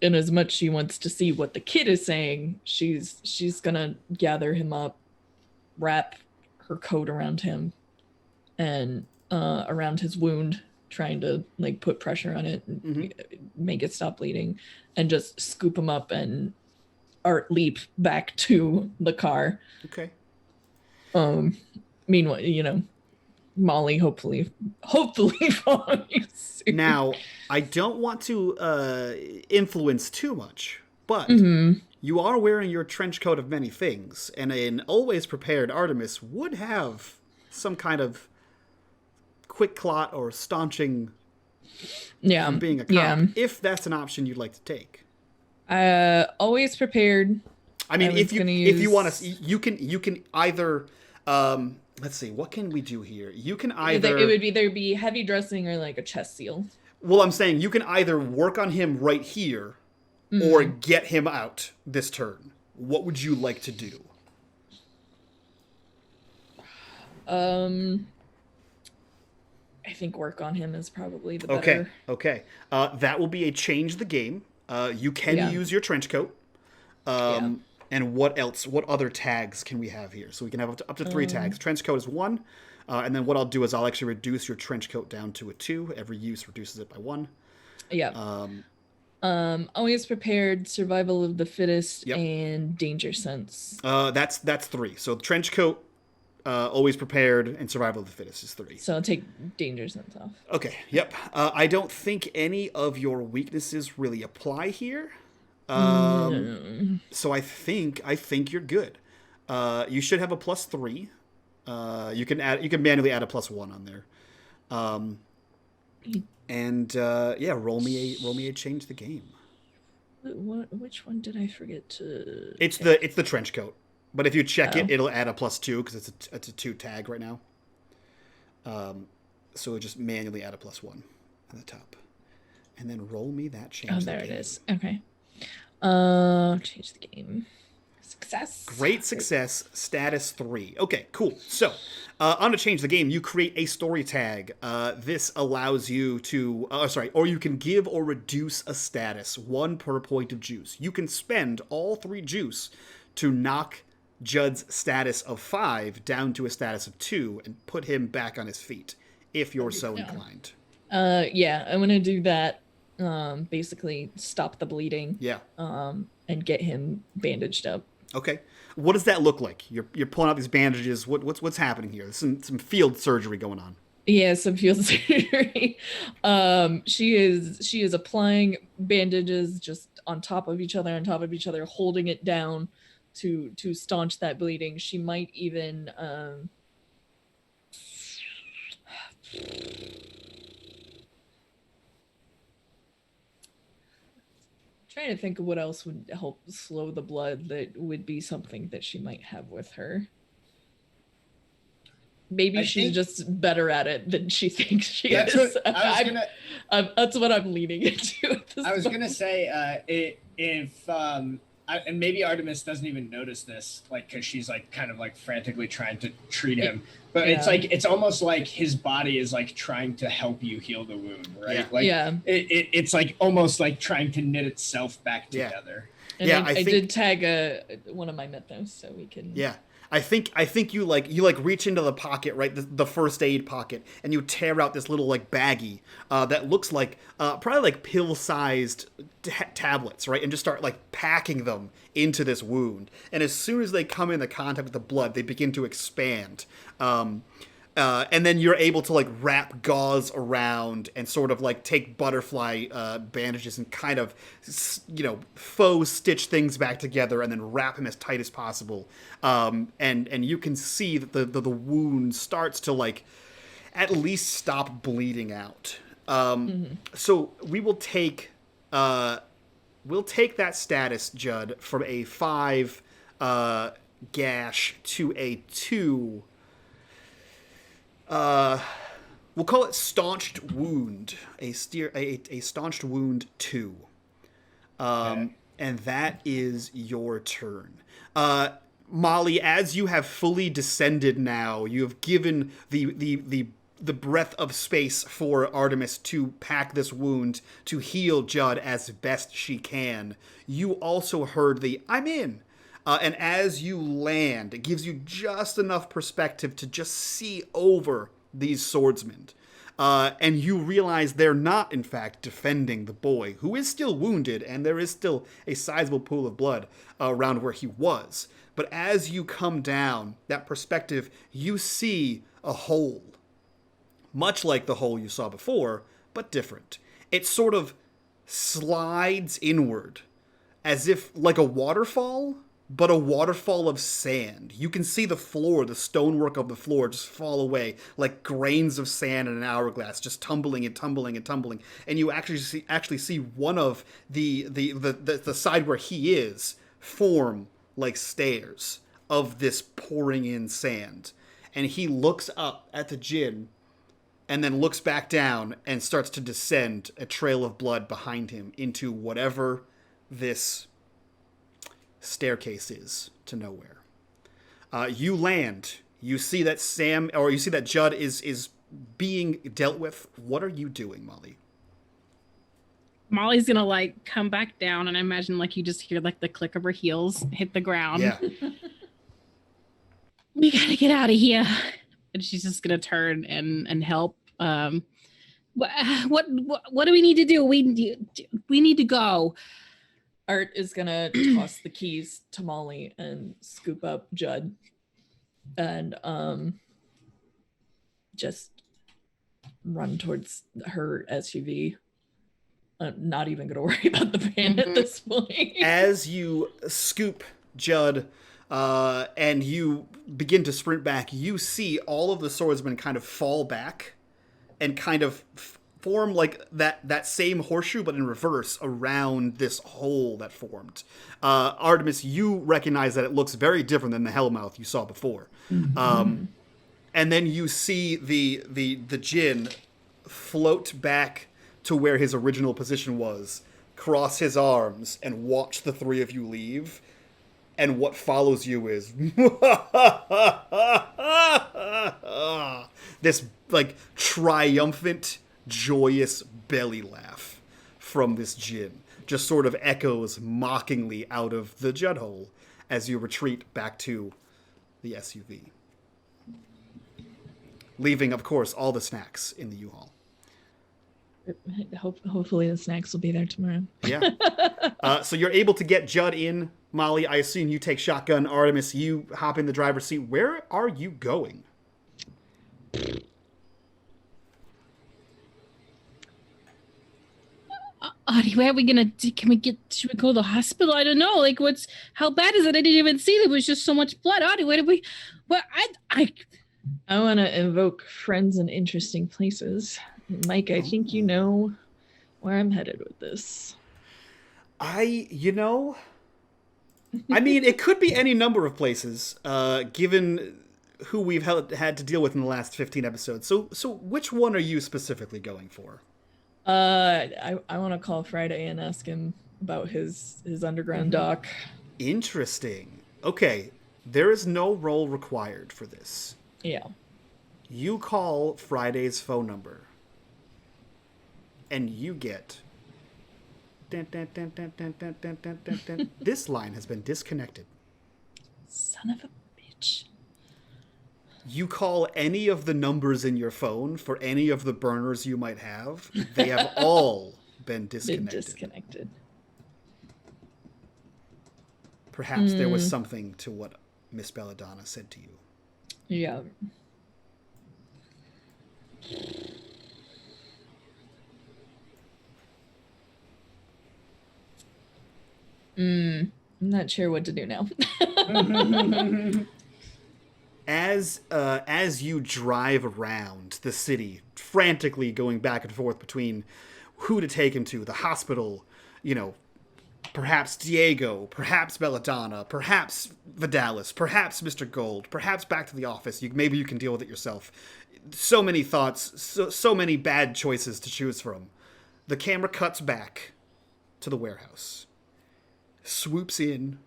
And as much she wants to see what the kid is saying, she's gonna gather him up, wrap her coat around him, and around his wound, trying to like put pressure on it and make it stop bleeding, and just scoop him up and Art leap back to the car. Okay. Meanwhile, Molly hopefully following suit. Now, I don't want to influence too much, but you are wearing your trench coat of many things, and an always prepared Artemis would have some kind of quick clot or staunching from being a cop, if that's an option you'd like to take. Always prepared. I mean, if you want to, you can either. Let's see, what can we do here? You can either... It would either be heavy dressing or like a chest seal. Well, I'm saying you can either work on him right here or get him out this turn. What would you like to do? I think work on him is probably the better. Okay. That will be a change the game. You can use your trench coat. And what else? What other tags can we have here? So we can have up to 3 tags. Trench coat is 1. And then what I'll do is I'll actually reduce your trench coat down to a 2. Every use reduces it by 1. Yeah. Always prepared, survival of the fittest, and danger sense. That's 3. So trench coat, always prepared, and survival of the fittest is 3. So I'll take danger sense off. Okay. Yep. I don't think any of your weaknesses really apply here. So I think you're good. You should have a +3. You can manually add a +1 on there. Roll me a change the game. Which one did I forget to? It's the trench coat, but if you check it, Oh. it'll add a +2 because it's a 2 tag right now. So just manually add a +1 at the top, and then roll me that change. Oh, the there game. it is. Okay. Change the game. Success. Great success. Status 3. Okay, cool. So, on to change the game, you create a story tag. This allows you to, or you can give or reduce a status, 1 per point of juice. You can spend all 3 juice to knock Judd's status of 5 down to a status of 2 and put him back on his feet, if you're so inclined. Yeah, I'm gonna do that. Basically stop the bleeding. Yeah. And get him bandaged up. Okay. What does that look like? You're pulling out these bandages. What's happening here? There's some field surgery going on. Yeah, some field surgery. She is applying bandages just on top of each other, holding it down to staunch that bleeding. She might even trying to think of what else would help slow the blood that would be something that she might have with her. Maybe she's just better at it than she thinks she is. That's what I'm leaning into. I was gonna say if and maybe Artemis doesn't even notice this, like, because she's like kind of like frantically trying to treat him. But it's almost like his body is like trying to help you heal the wound, right? Yeah. Like it's like almost like trying to knit itself back together. And I did tag one of my mythos so we can. Yeah. I think you reach into the pocket, right, the first aid pocket, and you tear out this little like baggie that looks like probably like pill-sized tablets, right, and just start like packing them into this wound. And as soon as they come into contact with the blood, they begin to expand. And then you're able to like wrap gauze around and sort of like take butterfly bandages and kind of, faux stitch things back together and then wrap him as tight as possible. And you can see that the wound starts to like at least stop bleeding out. So we'll take that status, Judd, from a 5 gash to a 2. We'll call it staunched wound, a staunched wound 2. And that is your turn. Molly, as you have fully descended now, you have given the breadth of space for Artemis to pack this wound, to heal Judd as best she can. You also heard the "I'm in." And as you land, it gives you just enough perspective to just see over these swordsmen. And you realize they're not, in fact, defending the boy, who is still wounded, and there is still a sizable pool of blood around where he was. But as you come down, that perspective, you see a hole. Much like the hole you saw before, but different. It sort of slides inward, as if like a waterfall, but a waterfall of sand. You can see the floor, the stonework of the floor just fall away like grains of sand in an hourglass, just tumbling and tumbling and tumbling. And you actually see one of the side where he is form like stairs of this pouring in sand. And he looks up at the djinn and then looks back down and starts to descend a trail of blood behind him into whatever this staircase is to nowhere. You land. You see that Judd is being dealt with. What are you doing, Molly? Molly's gonna like come back down, and I imagine like you just hear like the click of her heels hit the ground. Yeah. We gotta get out of here. And she's just gonna turn and help. What do we need to do? We need to go. Art is gonna toss the keys to Molly and scoop up Judd and just run towards her SUV. Not even gonna worry about the van at this point. As you scoop Judd and you begin to sprint back. You see all of the swordsmen kind of fall back and kind of form like that same horseshoe, but in reverse around this hole that formed. Artemis, you recognize that it looks very different than the Hellmouth you saw before. And then you see the djinn float back to where his original position was, cross his arms, and watch the three of you leave. And what follows you is this like triumphant, joyous belly laugh from this djinn. Just sort of echoes mockingly out of the Judd hole as you retreat back to the SUV. Leaving, of course, all the snacks in the U-Haul. Hopefully the snacks will be there tomorrow. Yeah. So you're able to get Judd in. Molly, I assume you take shotgun. Artemis, you hop in the driver's seat. Where are you going? Audie, where are we gonna do? Should we go to the hospital? I don't know. Like, how bad is it? I didn't even see. There was just so much blood. Audie, where did we? Well, I want to invoke friends in interesting places. Mike, I think you know where I'm headed with this. I mean, it could be any number of places, given who we've had to deal with in the last 15 episodes. So which one are you specifically going for? I want to call Friday and ask him about his underground dock. Interesting. Okay, there is no roll required for this. Yeah. You call Friday's phone number, and you get... Dun, dun, dun, dun, dun, dun, dun, dun, dun, dun. This line has been disconnected. Son of a bitch. You call any of the numbers in your phone for any of the burners you might have. They have all been disconnected. Perhaps there was something to what Miss Belladonna said to you. Yeah. I'm not sure what to do now. As you drive around the city, frantically going back and forth between who to take him to, the hospital, perhaps Diego, perhaps Belladonna, perhaps Vidales, perhaps Mr. Gold, perhaps back to the office. Maybe you can deal with it yourself. So many thoughts, so many bad choices to choose from. The camera cuts back to the warehouse, swoops in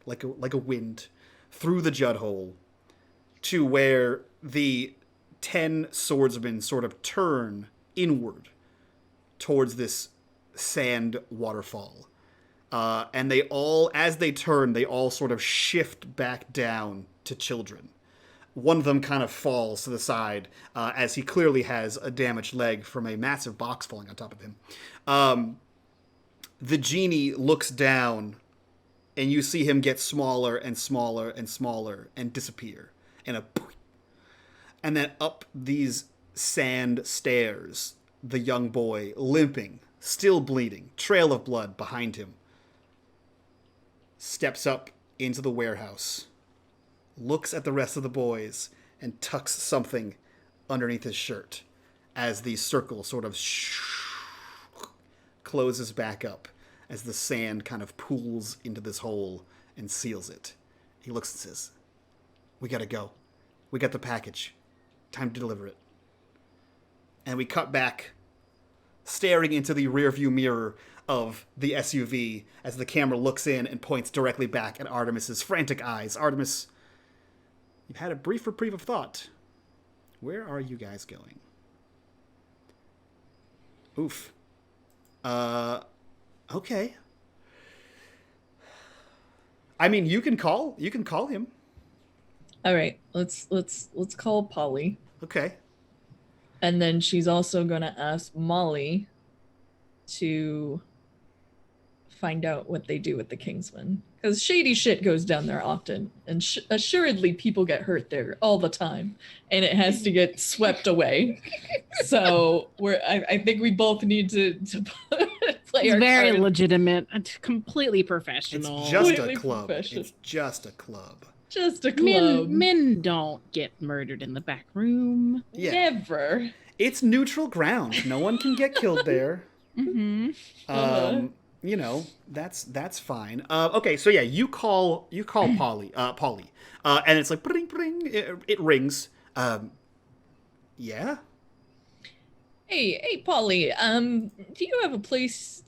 like a wind through the Judd hole to where the 10 swordsmen sort of turn inward towards this sand waterfall. And as they turn, they all sort of shift back down to children. One of them kind of falls to the side, as he clearly has a damaged leg from a massive box falling on top of him. The genie looks down, and you see him get smaller and smaller and smaller and disappear. And then up these sand stairs, the young boy, limping, still bleeding, trail of blood behind him, steps up into the warehouse, looks at the rest of the boys, and tucks something underneath his shirt as the circle sort of closes back up as the sand kind of pools into this hole and seals it. He looks and says, "We gotta go. We got the package. Time to deliver it." And we cut back, staring into the rearview mirror of the SUV as the camera looks in and points directly back at Artemis's frantic eyes. Artemis, you've had a brief reprieve of thought. Where are you guys going? Oof. Okay. I mean, you can call him. All right, let's call Polly. Okay. And then she's also going to ask Molly to find out what they do with the Kingsman. Because shady shit goes down there often. And assuredly people get hurt there all the time. And it has to get swept away. So I think we both need to play It's our very card. legitimate, completely It's professional. just a Completely club. professional. It's just a club. Just a club. Men don't get murdered in the back room. Yeah. Never. It's neutral ground. No one can get killed there. Mm-hmm. You know, that's fine. Okay, so yeah, you call Polly, and it's like bring, it rings. Yeah. Hey, Polly. Do you have a place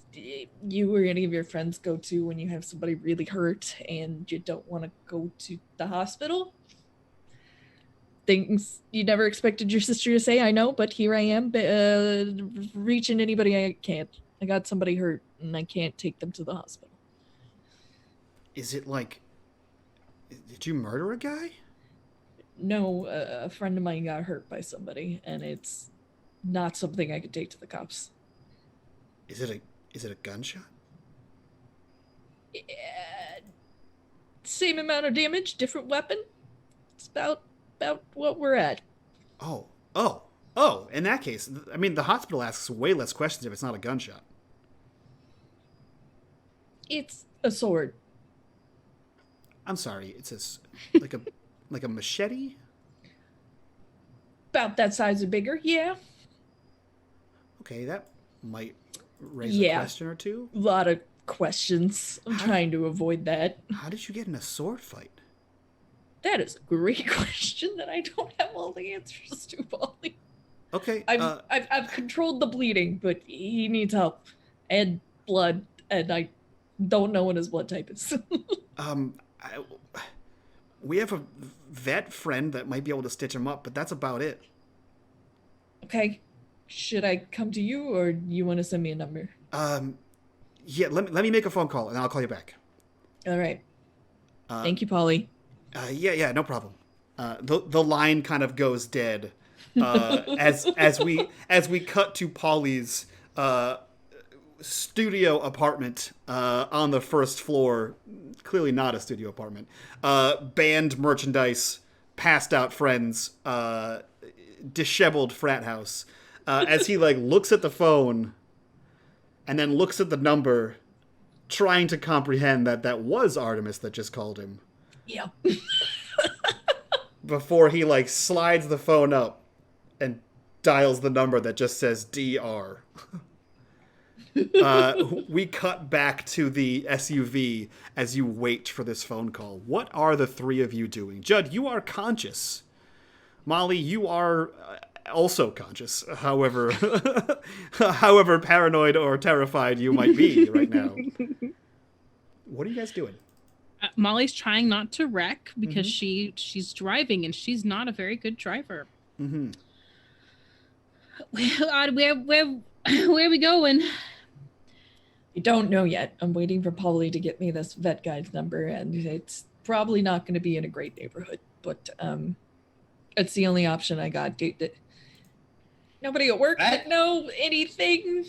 you or any of your friends go to when you have somebody really hurt and you don't want to go to the hospital? Things you never expected your sister to say, I know, but here I am, reaching anybody I can't. I got somebody hurt and I can't take them to the hospital. Is it like, did you murder a guy? No, a friend of mine got hurt by somebody, and it's not something I could take to the cops. Is it a gunshot? Yeah, same amount of damage, different weapon. It's about what we're at. Oh. In that case, I mean, the hospital asks way less questions if it's not a gunshot. It's a sword. I'm sorry. It's like a machete. About that size or bigger, yeah. Okay, that might raise a question or two. A lot of questions. I'm trying to avoid that. How did you get in a sword fight? That is a great question that I don't have all the answers to, Polly. Okay. I've controlled the bleeding, but he needs help and blood, and I don't know what his blood type is. We have a vet friend that might be able to stitch him up, but that's about it. Okay. Should I come to you, or you want to send me a number? Yeah. Let me make a phone call, and I'll call you back. All right. Thank you, Polly. Yeah, no problem. The line kind of goes dead as we cut to Polly's studio apartment on the first floor. Clearly not a studio apartment. Band merchandise, passed out friends, disheveled frat house. As he like looks at the phone and then looks at the number, trying to comprehend that was Artemis that just called him. Yep. Before he like slides the phone up and dials the number that just says DR. We cut back to the SUV as you wait for this phone call. What are the three of you doing? Judd, you are conscious. Molly, you are also conscious. However paranoid or terrified you might be right now. What are you guys doing? Molly's trying not to wreck because she's driving and she's not a very good driver. Mm-hmm. Where are we going? I don't know yet. I'm waiting for Polly to get me this vet guy's number, and it's probably not going to be in a great neighborhood, but it's the only option I got. Nobody at work that know anything.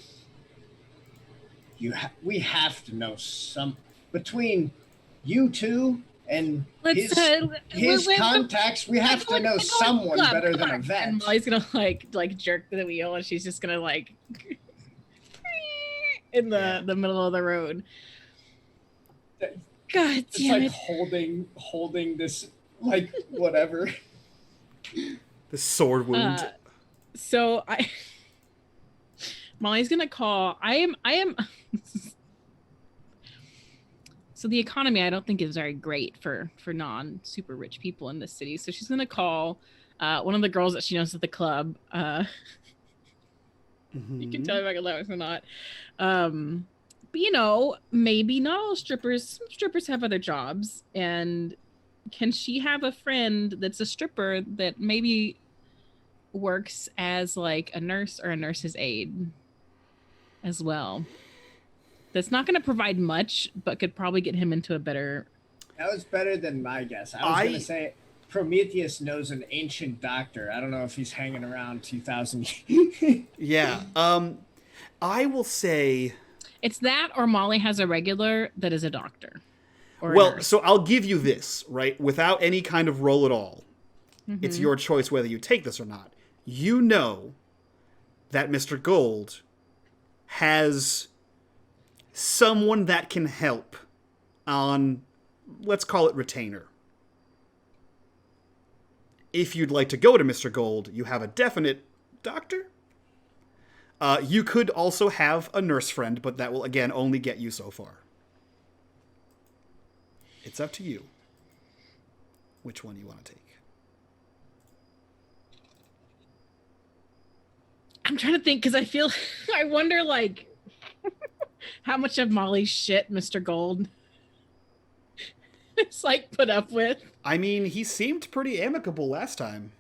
We have to know some between you two and his contacts. We have to know someone better than a vet. And Molly's gonna like jerk the wheel, and she's just gonna like in the middle of the road. God It's damn like it! holding this like whatever. The sword wound. So Molly's gonna call. I am. So the economy, I don't think, is very great for non super rich people in this city. So she's gonna call one of the girls that she knows at the club. You can tell me if I can laugh or not. But you know, maybe not all strippers. Some strippers have other jobs, and can she have a friend that's a stripper that maybe works as like a nurse or a nurse's aide as well? That's not going to provide much, but could probably get him into a better. That was better than my guess. I was going to say Prometheus knows an ancient doctor. I don't know if he's hanging around 2000. Yeah. I will say it's that, or Molly has a regular that is a doctor. Well, so I'll give you this, right? Without any kind of roll at all. Mm-hmm. It's your choice whether you take this or not. You know that Mr. Gold has someone that can help on, let's call it retainer. If you'd like to go to Mr. Gold, you have a definite doctor. You could also have a nurse friend, but that will, again, only get you so far. It's up to you which one you want to take. I'm trying to think because I wonder like how much of Molly's shit Mr. Gold is like put up with. I mean, he seemed pretty amicable last time.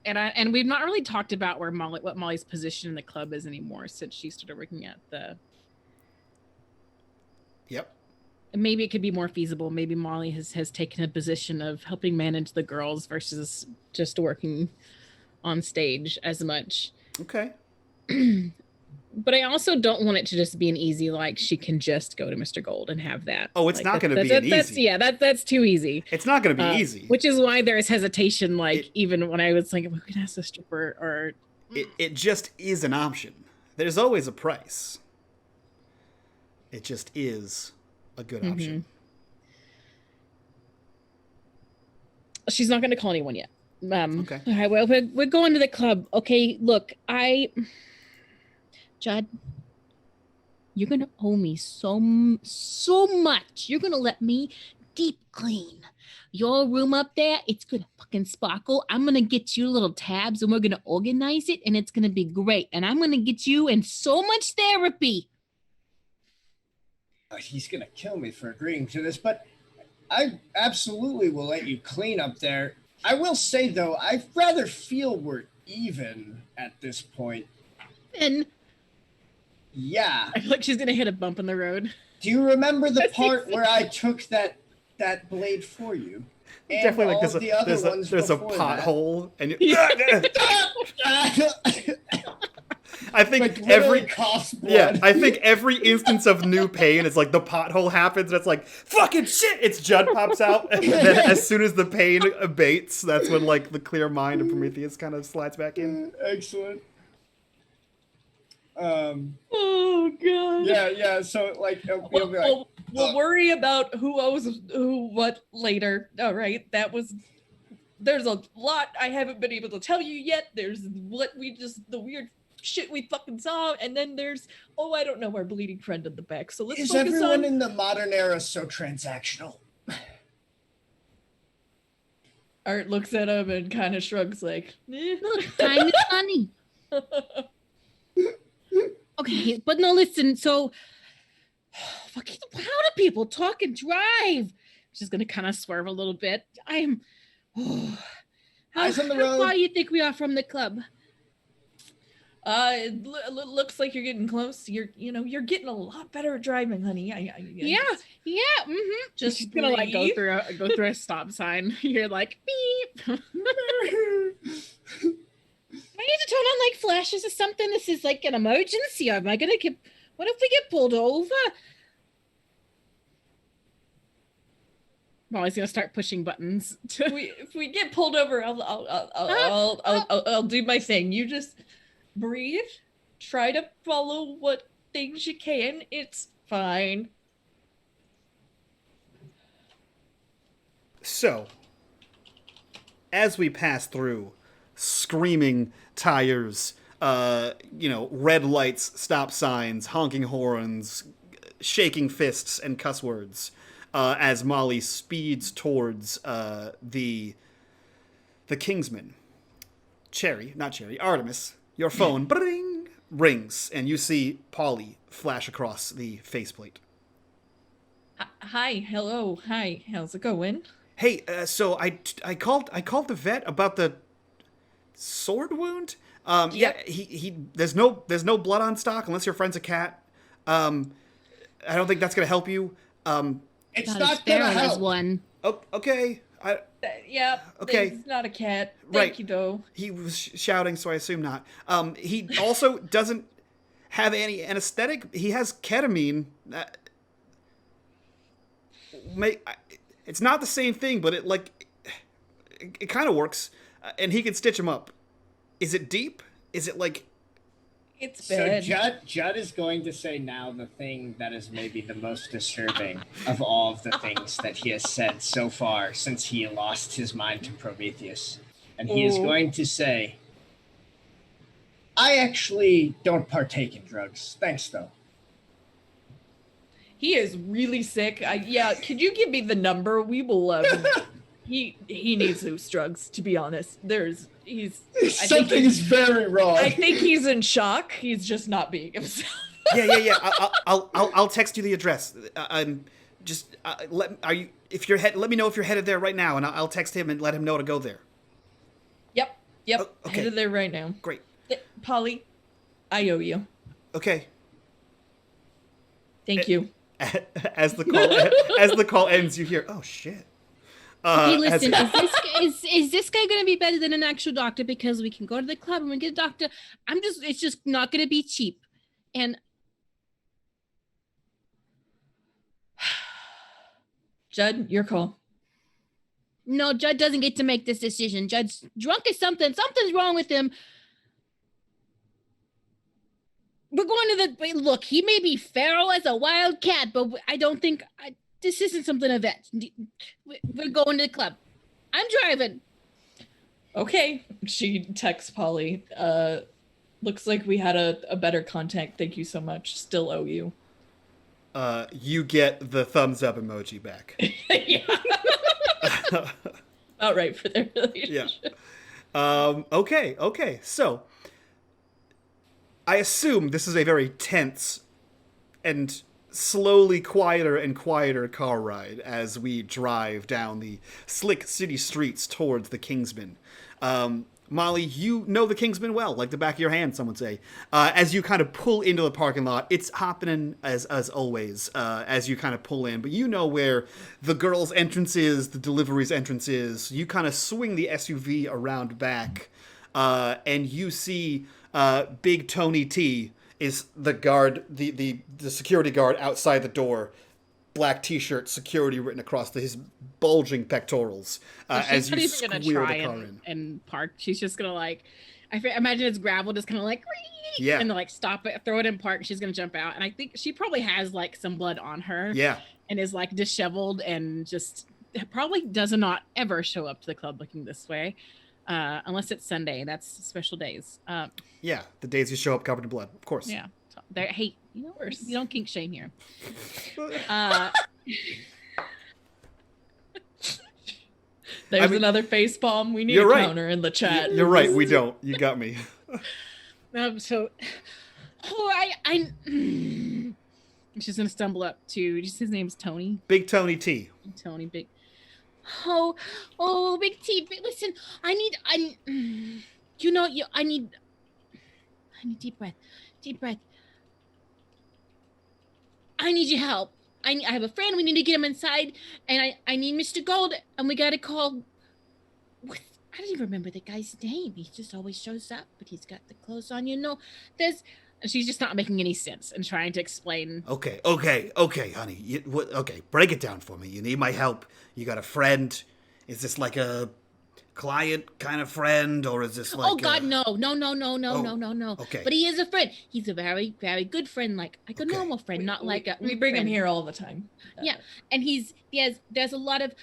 And we've not really talked about what Molly's position in the club is anymore since she started working at the. Yep. And maybe it could be more feasible. Maybe Molly has taken a position of helping manage the girls versus just working on stage as much. Okay. But I also don't want it to just be an easy, like, she can just go to Mr. Gold and have that. Oh, it's like, not going to be an easy. That's too easy. It's not going to be easy. Which is why there's hesitation, like, even when I was like, we could ask the stripper or... It just is an option. There's always a price. It just is a good option. She's not going to call anyone yet. Okay. All right, well, we're going to the club. Okay, look, Judd, you're going to owe me so much. You're going to let me deep clean your room up there. It's going to fucking sparkle. I'm going to get you little tabs and we're going to organize it and it's going to be great. And I'm going to get you in so much therapy. He's going to kill me for agreeing to this, but I absolutely will let you clean up there. I will say, though, I'd rather feel we're even at this point. And yeah. I feel like she's going to hit a bump in the road. Do you remember the part where I took that blade for you? And definitely, like, there's a pothole, and I think like every coughs blood. Yeah, I think every instance of new pain is like the pothole happens and it's like fucking shit. It's Judd pops out, and then as soon as the pain abates, that's when like the clear mind of Prometheus kind of slides back in. Excellent. Oh god. Yeah. So like, we'll worry about who owes who what later. All right, there's a lot I haven't been able to tell you yet. There's the weird shit we fucking saw, and then there's I don't know, our bleeding friend in the back. So let's is focus everyone on in the modern era so transactional? Art looks at him and kind of shrugs like, Look, time is money. Okay, but no, listen. So, How do people talk and drive? She's going to kind of swerve a little bit. Eyes on the how road. far do you think we are from the club? it looks like you're getting close. You're getting a lot better at driving, honey. Yeah. Mm-hmm. Just She's gonna like go breathe. through a stop sign. You're like beep. I need to turn on like flashes or something. This is like an emergency. Am I gonna get? What if we get pulled over? Molly's gonna start pushing buttons. If we get pulled over, I'll do my thing. You just breathe. Try to follow what things you can. It's fine. So, as we pass through, screaming tires, red lights, stop signs, honking horns, shaking fists, and cuss words, as Molly speeds towards the Kingsman. Artemis, your phone bring, rings, and you see Polly flash across the faceplate. Hi, hello, hi. How's it going? Hey, so I called the vet about the sword wound. Yeah, he there's no blood on stock unless your friend's a cat. I don't think that's gonna help you. It's Not not as gonna feral as help. one. Oh, okay. Yeah. Okay. It's not a cat. Right. Thank you, though. He was shouting, so I assume not. He also doesn't have any anesthetic. He has ketamine. It's not the same thing, but it kind of works. And he can stitch him up. Is it deep? Is it like? It's So bad. Judd is going to say now the thing that is maybe the most disturbing of all of the things that he has said so far since he lost his mind to Prometheus. And he is Oh. going to say, I actually don't partake in drugs. Thanks, though. He is really sick. Yeah, could you give me the number? We will. He needs those drugs. To be honest, Something is very wrong. I think he's in shock. He's just not being himself. Yeah. I'll text you the address. Just let me know if you're headed there right now, and I'll text him and let him know to go there. Yep. Oh, okay. Headed there right now. Great. Polly, I owe you. Okay. Thank you. As the call ends, you hear, "Oh shit." Hey, listen, is this guy going to be better than an actual doctor? Because we can go to the club and we get a doctor. It's just not going to be cheap. And Judd, your call. no, Judd doesn't get to make this decision. Judd's drunk as something. Something's wrong with him. We're going to look. He may be feral as a wild cat, but I don't think this isn't something of that. We're going to the club. I'm driving. Okay. She texts Polly. Looks like we had a better contact. Thank you so much. Still owe you. You get the thumbs up emoji back. Yeah. About right for their relationship. Yeah. Okay. So, I assume this is a very tense and slowly quieter and quieter car ride as we drive down the slick city streets towards the Kingsman. Molly, you know the Kingsman well, like the back of your hand, some would say. As you kind of pull into the parking lot, it's happening as always, as you kind of pull in. But you know where the girl's entrance is, the delivery's entrance is. You kind of swing the SUV around back, and you see Big Tony T is the guard, the security guard outside the door. Black T-shirt, security written across his bulging pectorals as you squeal the car in. And park. She's just gonna I imagine it's gravel, just kind of Yeah. and stop it, throw it in park. She's gonna jump out, and I think she probably has some blood on her. Yeah. And is disheveled and just probably does not ever show up to the club looking this way, unless it's Sunday. That's special days. Yeah, the days you show up covered in blood, of course. Yeah. So hey, you don't kink shame here. There's another face palm. We need a counter in the chat. You're right. We don't. You got me. She's gonna stumble up to. His name's Tony. Big Tony T. Tony Big. Big T. Listen, I need deep breath. Deep breath. I need your help. I have a friend. We need to get him inside, and I need Mr. Gold, and we gotta call. I don't even remember the guy's name. He just always shows up, but he's got the clothes on. And she's just not making any sense and trying to explain. Okay, honey. Okay, break it down for me. You need my help. You got a friend. Is this like a client kind of friend, or is this like? Oh God, no. Okay. But he is a friend. He's a very, very good friend, like a normal friend, not like a. We bring him here all the time. Yeah, and there's a lot of.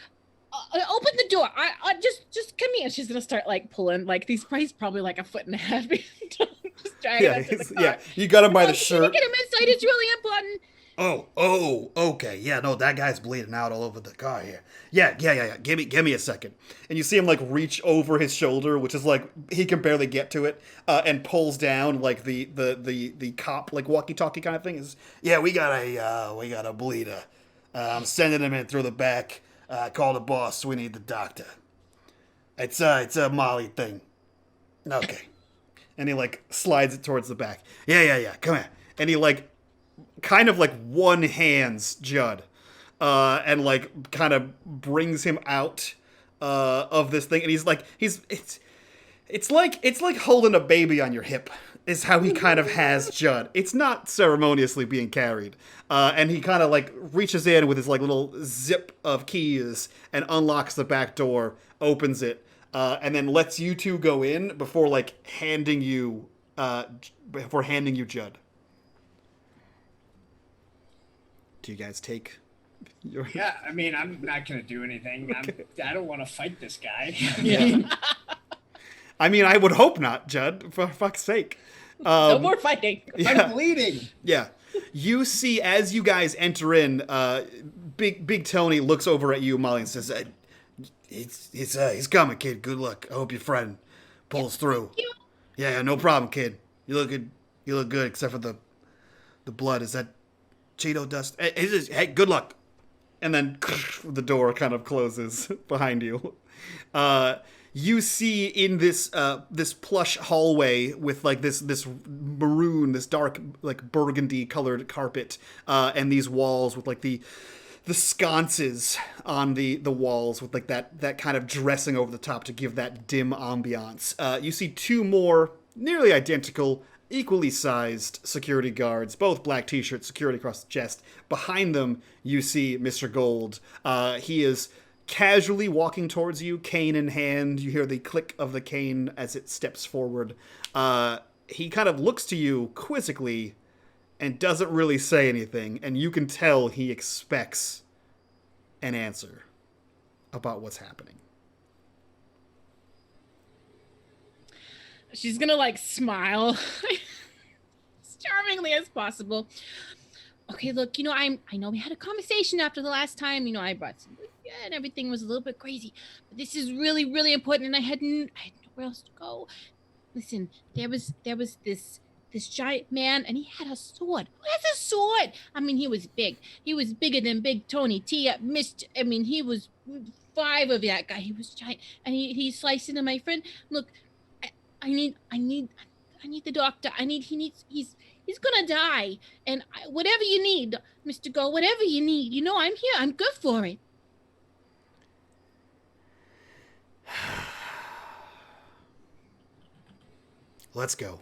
Open the door. I just come here. She's gonna start pulling. He's probably a foot and a half. Just dragging us to the car. Yeah. You got him by the shirt. Get him inside. It's really important. Oh, okay. Yeah, no, that guy's bleeding out all over the car here. Yeah. Give me a second. And you see him reach over his shoulder, which is he can barely get to it, and pulls down the cop walkie-talkie kind of thing. We got a bleeder. I'm sending him in through the back. Call the boss. We need the doctor. It's a Molly thing. Okay. And he slides it towards the back. Yeah. Come here. And he kind of one hands Judd, and kind of brings him out of this thing, and it's like holding a baby on your hip is how he kind of has Judd. It's not ceremoniously being carried, and he kind of reaches in with his little zip of keys and unlocks the back door, opens it, and then lets you two go in before handing you before handing you Judd. Do you guys take your... Yeah, I mean, I'm not gonna do anything. Okay. I don't want to fight this guy. Yeah. I mean, I would hope not, Judd, for fuck's sake. No more fighting. Yeah. I'm bleeding. Yeah. You see, as you guys enter in, Big Tony looks over at you, Molly, and says, he's coming, kid. Good luck. I hope your friend pulls through. Yeah, no problem, kid. You look good, except for the blood. Is that Cheeto dust? Hey, good luck. And then the door kind of closes behind you. You see in this plush hallway with like this maroon, this dark like burgundy colored carpet, and these walls with like the sconces on the walls with like that kind of dressing over the top to give that dim ambiance. You see two more nearly identical, equally sized security guards, both black t-shirts, security across the chest. Behind them, you see Mr. Gold. He is casually walking towards you, cane in hand. You hear the click of the cane as it steps forward. He kind of looks to you quizzically and doesn't really say anything, and you can tell he expects an answer about what's happening. She's gonna like smile as charmingly as possible. Okay, look, I know we had a conversation after the last time. I brought some, and everything was a little bit crazy, but this is really, really important, and I had nowhere else to go. Listen, there was this giant man, and he had a sword. Who has a sword? I mean, he was big. He was bigger than Big Tony T. He was 5 of that guy. He was giant, and he sliced into my friend. Look, I need the doctor. He's gonna die. And whatever you need, Mr. Go, whatever you need, I'm here. I'm good for it. Let's go.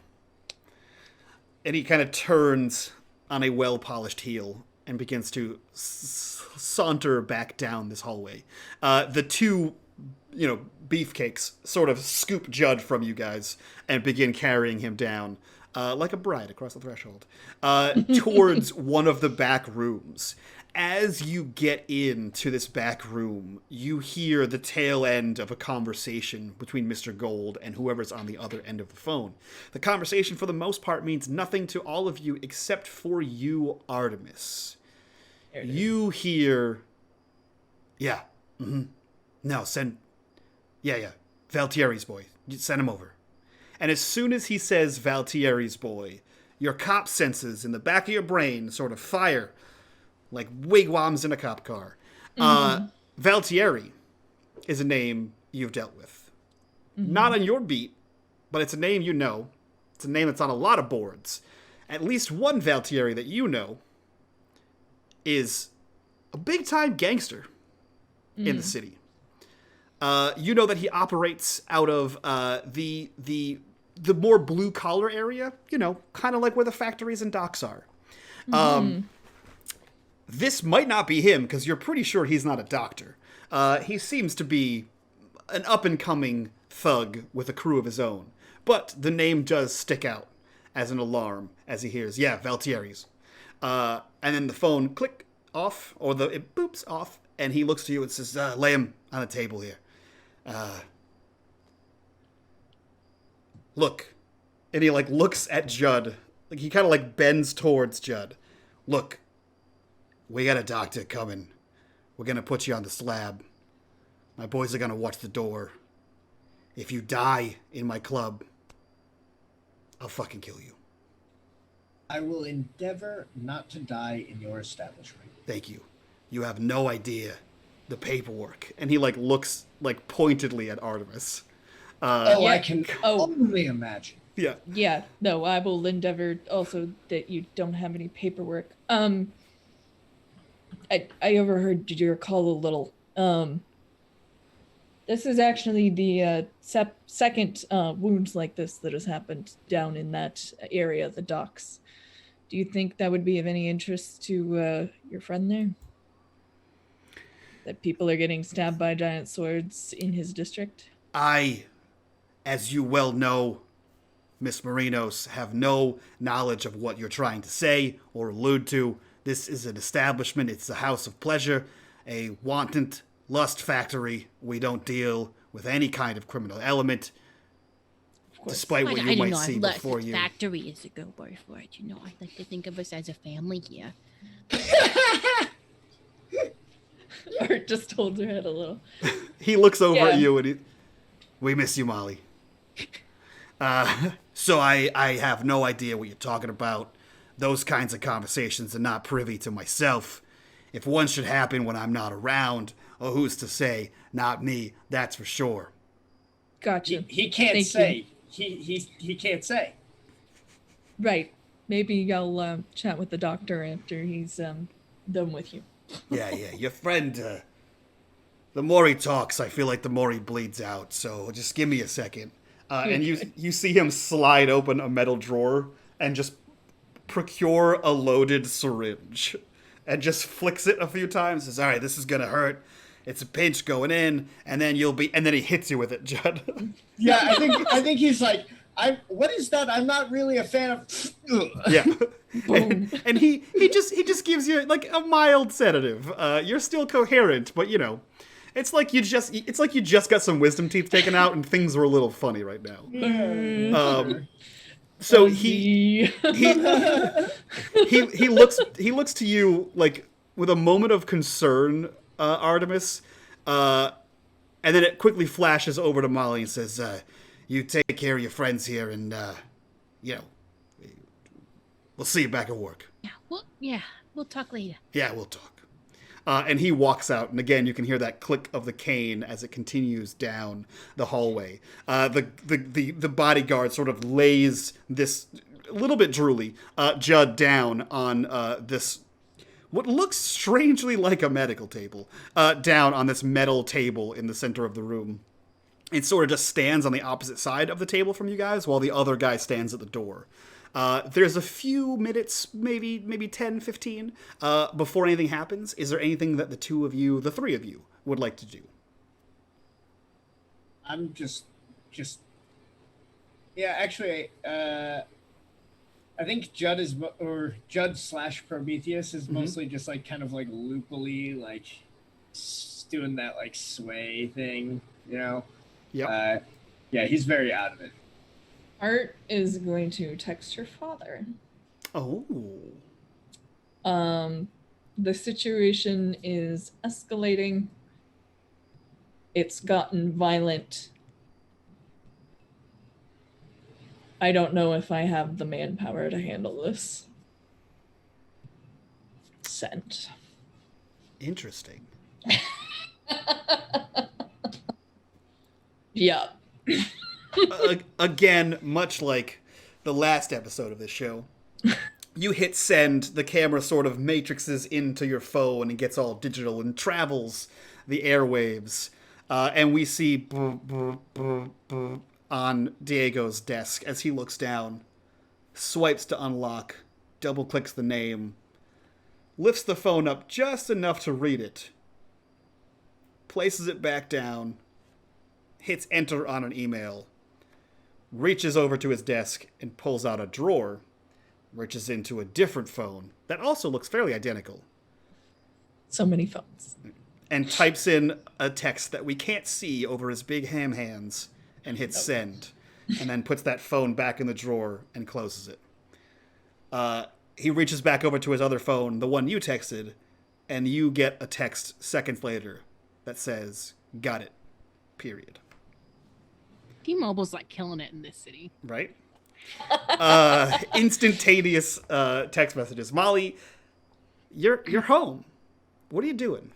And he kind of turns on a well-polished heel and begins to saunter back down this hallway. The two, beefcakes sort of scoop Judd from you guys and begin carrying him down like a bride across the threshold towards one of the back rooms. As you get into this back room, you hear the tail end of a conversation between Mr. Gold and whoever's on the other end of the phone. The conversation, for the most part, means nothing to all of you except for you, Artemis. You hear, yeah, no, send, yeah, Valtieri's boy, send him over. And as soon as he says Valtieri's boy, your cop senses in the back of your brain sort of fire like wigwams in a cop car. Valtieri is a name you've dealt with. Not on your beat, but it's a name you know. It's a name that's on a lot of boards. At least one Valtieri that you know is a big-time gangster in the city. You know that he operates out of the more blue-collar area, kind of like where the factories and docks are. This might not be him, because you're pretty sure he's not a doctor. He seems to be an up-and-coming thug with a crew of his own. But the name does stick out as an alarm as he hears, yeah, Valtieri's. And then the phone click off, or it boops off, and he looks to you and says, lay him on a table here. Look. And he, looks at Judd. He kind of, bends towards Judd. Look. We got a doctor coming. We're going to put you on the slab. My boys are going to watch the door. If you die in my club, I'll fucking kill you. I will endeavor not to die in your establishment. Thank you. You have no idea the paperwork. And he, looks, pointedly at Artemis. I can only imagine. Yeah. Yeah, no, I will endeavor also that you don't have any paperwork. I overheard your call a little. This is actually the second wounds like this that has happened down in that area, the docks. Do you think that would be of any interest to your friend there? That people are getting stabbed by giant swords in his district? As you well know, Miss Marinos have no knowledge of what you're trying to say or allude to. This is an establishment. It's a house of pleasure, a wanton lust factory. We don't deal with any kind of criminal element, despite what you might see before you. Factory is a good word for it. I like to think of us as a family here. Art just holds her head a little. He looks over at you and we miss you, Molly. So I have no idea what you're talking about. Those kinds of conversations are not privy to myself. If one should happen when I'm not around, oh, who's to say? Not me, that's for sure. Gotcha. He can't say. He can't say. Right. Maybe I'll chat with the doctor after he's done with you. Yeah. Your friend, the more he talks, I feel like the more he bleeds out. So just give me a second. And you see him slide open a metal drawer and just procure a loaded syringe. And just flicks it a few times. Says, all right, this is going to hurt. It's a pinch going in. And then and then he hits you with it, Judd. Yeah, I think he's like, what is that? I'm not really a fan of. Yeah. and he just gives you like a mild sedative. You're still coherent, but it's like you just got some wisdom teeth taken out and things were a little funny right now. So he looks to you like with a moment of concern, Artemis, and then it quickly flashes over to Molly and says, "You take care of your friends here, and we'll see you back at work." We'll talk later. Yeah, we'll talk. And he walks out, and again, you can hear that click of the cane as it continues down the hallway. The bodyguard sort of lays this, a little bit drooly, Judd down on this, what looks strangely like a medical table, down on this metal table in the center of the room. It sort of just stands on the opposite side of the table from you guys, while the other guy stands at the door. There's a few minutes, maybe 10, 15, before anything happens. Is there anything that the three of you, would like to do? I'm just, yeah, actually, I think Judd / Prometheus is mostly just like kind of like loopily, like doing that like sway thing, Yeah. Yeah, he's very out of it. Art is going to text her father. Oh. The situation is escalating. It's gotten violent. I don't know if I have the manpower to handle this. Sent. Interesting. Yeah. Again, much like the last episode of this show, you hit send, the camera sort of matrixes into your phone and gets all digital and travels the airwaves. And we see on Diego's desk as he looks down, swipes to unlock, double clicks the name, lifts the phone up just enough to read it, places it back down, hits enter on an email, reaches over to his desk and pulls out a drawer, reaches into a different phone that also looks fairly identical. So many phones. And types in a text that we can't see over his big ham hands and hits send. And then puts that phone back in the drawer and closes it. He reaches back over to his other phone, the one you texted, and you get a text seconds later that says, "Got it. Period." T-Mobile's like killing it in this city. Right? Instantaneous text messages. Molly, you're home. What are you doing?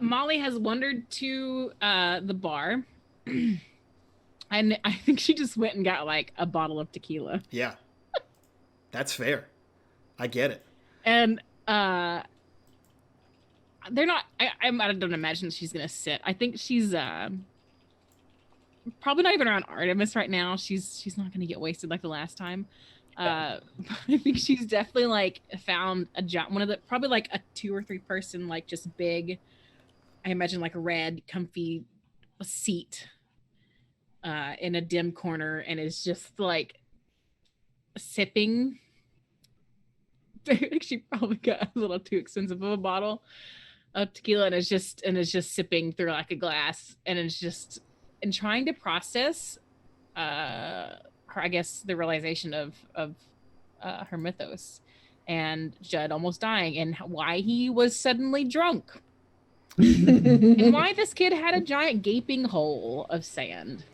Molly has wandered to the bar. And I think she just went and got like a bottle of tequila. Yeah. That's fair. I get it. And they're not, I don't imagine she's going to sit. I think she's probably not even around Artemis right now. She's not going to get wasted like the last time. I think she's definitely like found a job, one of the, probably like a 2 or 3 person, like just big, I imagine like a red comfy seat. in a dim corner and is just like sipping. She probably got a little too expensive of a bottle of tequila and is just sipping through like a glass and is just and trying to process her, I guess, the realization of her mythos and Judd almost dying and why he was suddenly drunk and why this kid had a giant gaping hole of sand.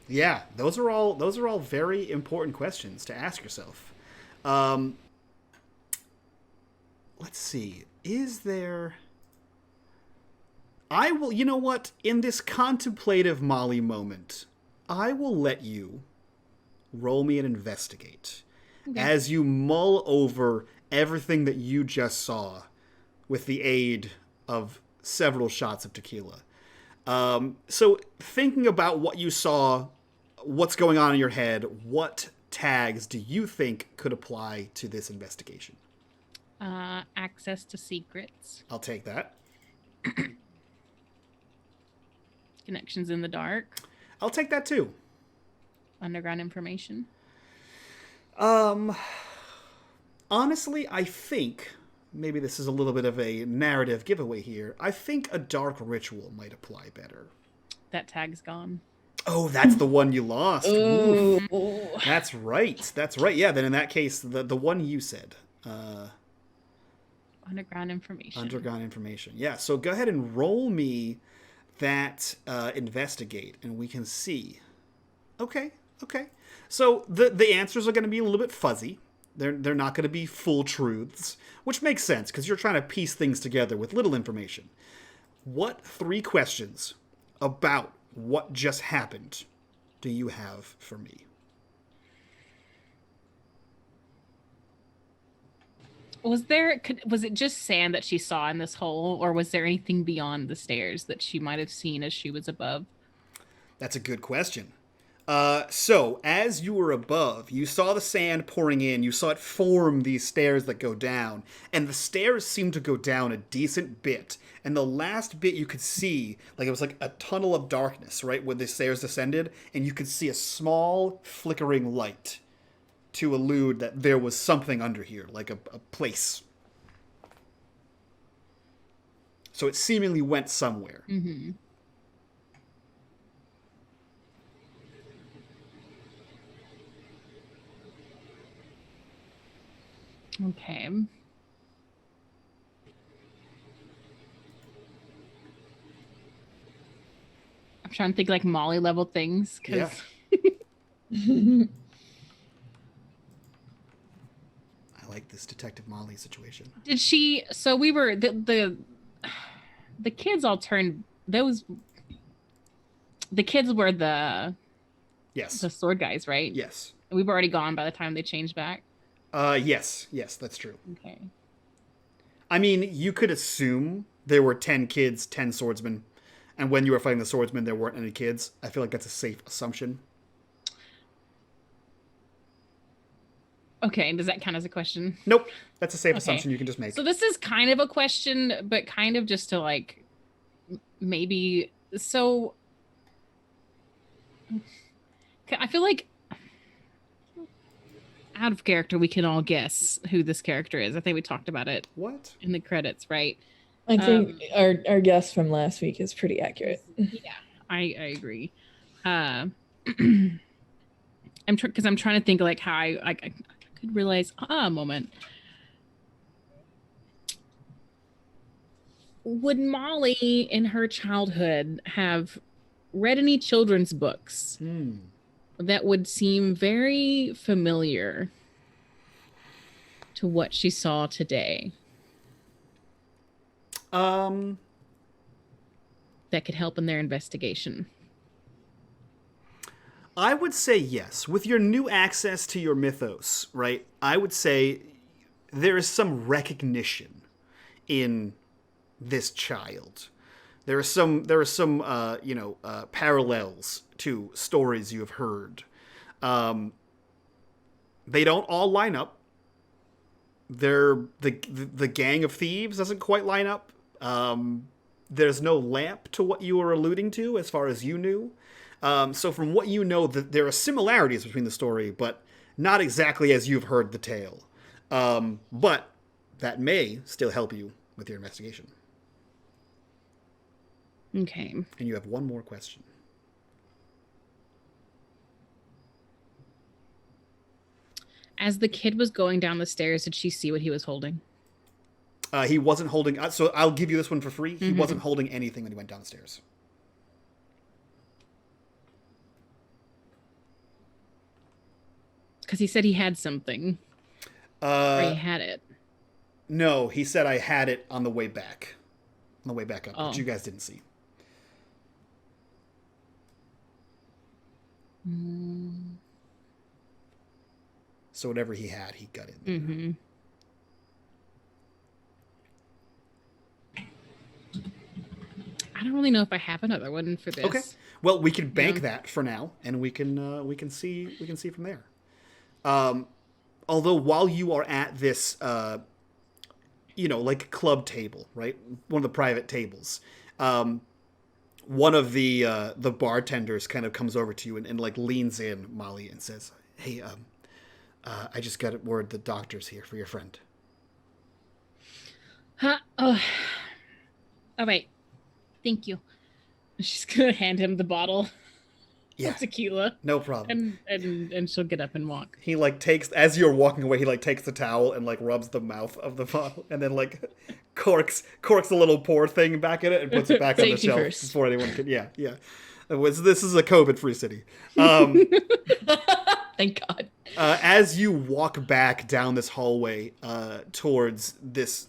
Yeah, those are all very important questions to ask yourself. Let's see. Is there... I will, you know what? In this contemplative Molly moment, I will let you roll me an investigate. Okay. As you mull over everything that you just saw with the aid of several shots of tequila. So thinking about what you saw, what's going on in your head, what tags do you think could apply to this investigation? Access to secrets. I'll take that. Connections in the dark. I'll take that too. Underground information. Honestly, I think, maybe this is a little bit of a narrative giveaway here, I think a dark ritual might apply better. That tag's gone. Oh, that's the one you lost. Ooh. That's right. That's right. Yeah, then in that case, the one you said. Underground information. Underground information. Yeah, so go ahead and roll me that investigate, and we can see. Okay. So the answers are going to be a little bit fuzzy. They're not going to be full truths, which makes sense because you're trying to piece things together with little information. What 3 questions about what just happened do you have for me? Was it just sand that she saw in this hole, or was there anything beyond the stairs that she might have seen as she was above? That's a good question. So, as you were above, you saw the sand pouring in, you saw it form these stairs that go down, and the stairs seemed to go down a decent bit, and the last bit you could see, like it was like a tunnel of darkness, right, where the stairs descended, and you could see a small flickering light to allude that there was something under here, like a place. So it seemingly went somewhere. Mm-hmm. Okay. I'm trying to think like Molly level things. Yeah. I like this Detective Molly situation. Did she? So we were the kids all turned those. The kids were the sword guys, right? Yes. We've already gone by the time they changed back. Yes, that's true. Okay. I mean, you could assume there were 10 kids, 10 swordsmen, and when you were fighting the swordsmen, there weren't any kids. I feel like that's a safe assumption. Okay, does that count as a question? Nope, that's a safe assumption you can just make. So this is kind of a question, but kind of just to like, maybe, so, I feel like out of character, we can all guess who this character is. I think we talked about it. What? In the credits, right? I think our guess from last week is pretty accurate. Yeah, I agree. I'm because I'm trying to think like how I could realize a moment. Would Molly in her childhood have read any children's books that would seem very familiar to what she saw today? That could help in their investigation. I would say yes. With your new access to your mythos, right? I would say there is some recognition in this child. There are some parallels to stories you have heard. They don't all line up. The gang of thieves doesn't quite line up. There's no lamp to what you were alluding to as far as you knew. So from what you know, there are similarities between the story, but not exactly as you've heard the tale. But that may still help you with your investigation. Okay. And you have one more question. As the kid was going down the stairs, did she see what he was holding? He wasn't holding... so I'll give you this one for free. He wasn't holding anything when he went down the stairs. Because he said he had something. Or he had it. No, he said I had it on the way back. On the way back up, which Oh. you guys didn't see. So whatever he had, he got in there. Mm-hmm. I don't really know if I have another one for this. Okay. Well, we can bank that for now, and we can see from there. Although while you are at this, like club table, right, one of the private tables, one of the bartenders kind of comes over to you and like leans in, Molly, and says, "Hey, I just got word the doctor's here for your friend." Huh? Oh. All right. Thank you. She's gonna hand him the bottle Yeah, of tequila, no problem. and she'll get up and walk. He like takes, as you're walking away, he like takes the towel and like rubs the mouth of the bottle, and then like corks the little pour thing back in it and puts it back on the Safety shelf first. before anyone can. Yeah. This is a COVID-free city. Thank God. As you walk back down this hallway towards this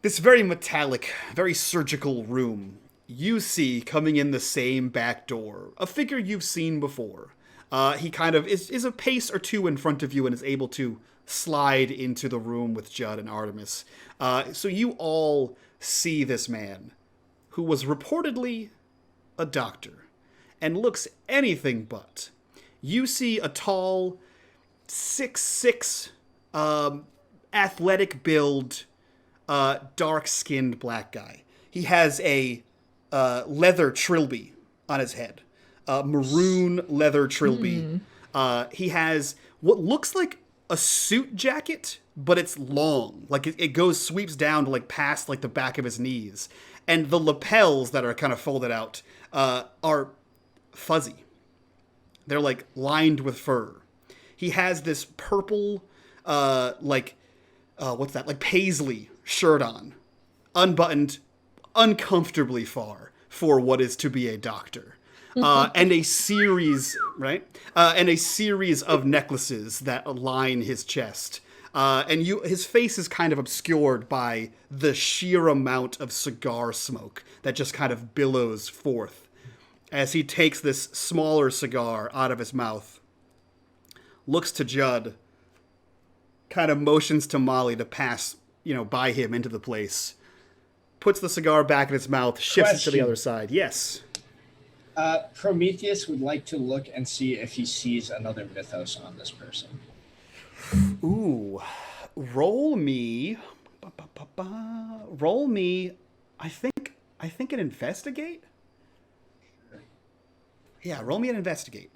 very metallic, very surgical room, you see coming in the same back door a figure you've seen before. He kind of is a pace or two in front of you and is able to slide into the room with Judd and Artemis. So you all see this man, who was reportedly a doctor, and looks anything but. You see a tall, 6'6", athletic build, dark-skinned black guy. He has a leather trilby on his head, maroon leather trilby. He has what looks like a suit jacket, but it's long. Like it sweeps down to like past like the back of his knees, and the lapels that are kind of folded out are fuzzy. They're like lined with fur. He has this purple, what's that? Like paisley shirt on, unbuttoned, uncomfortably far for what is to be a doctor, and a series, right? And a series of necklaces that line his chest. His face is kind of obscured by the sheer amount of cigar smoke that just kind of billows forth as he takes this smaller cigar out of his mouth, looks to Judd, kind of motions to Molly to pass, by him into the place, puts the cigar back in his mouth, shifts it to the other side. Yes. Prometheus would like to look and see if he sees another mythos on this person. Ooh. Roll me. Roll me. I think an investigate? Yeah, roll me an investigate.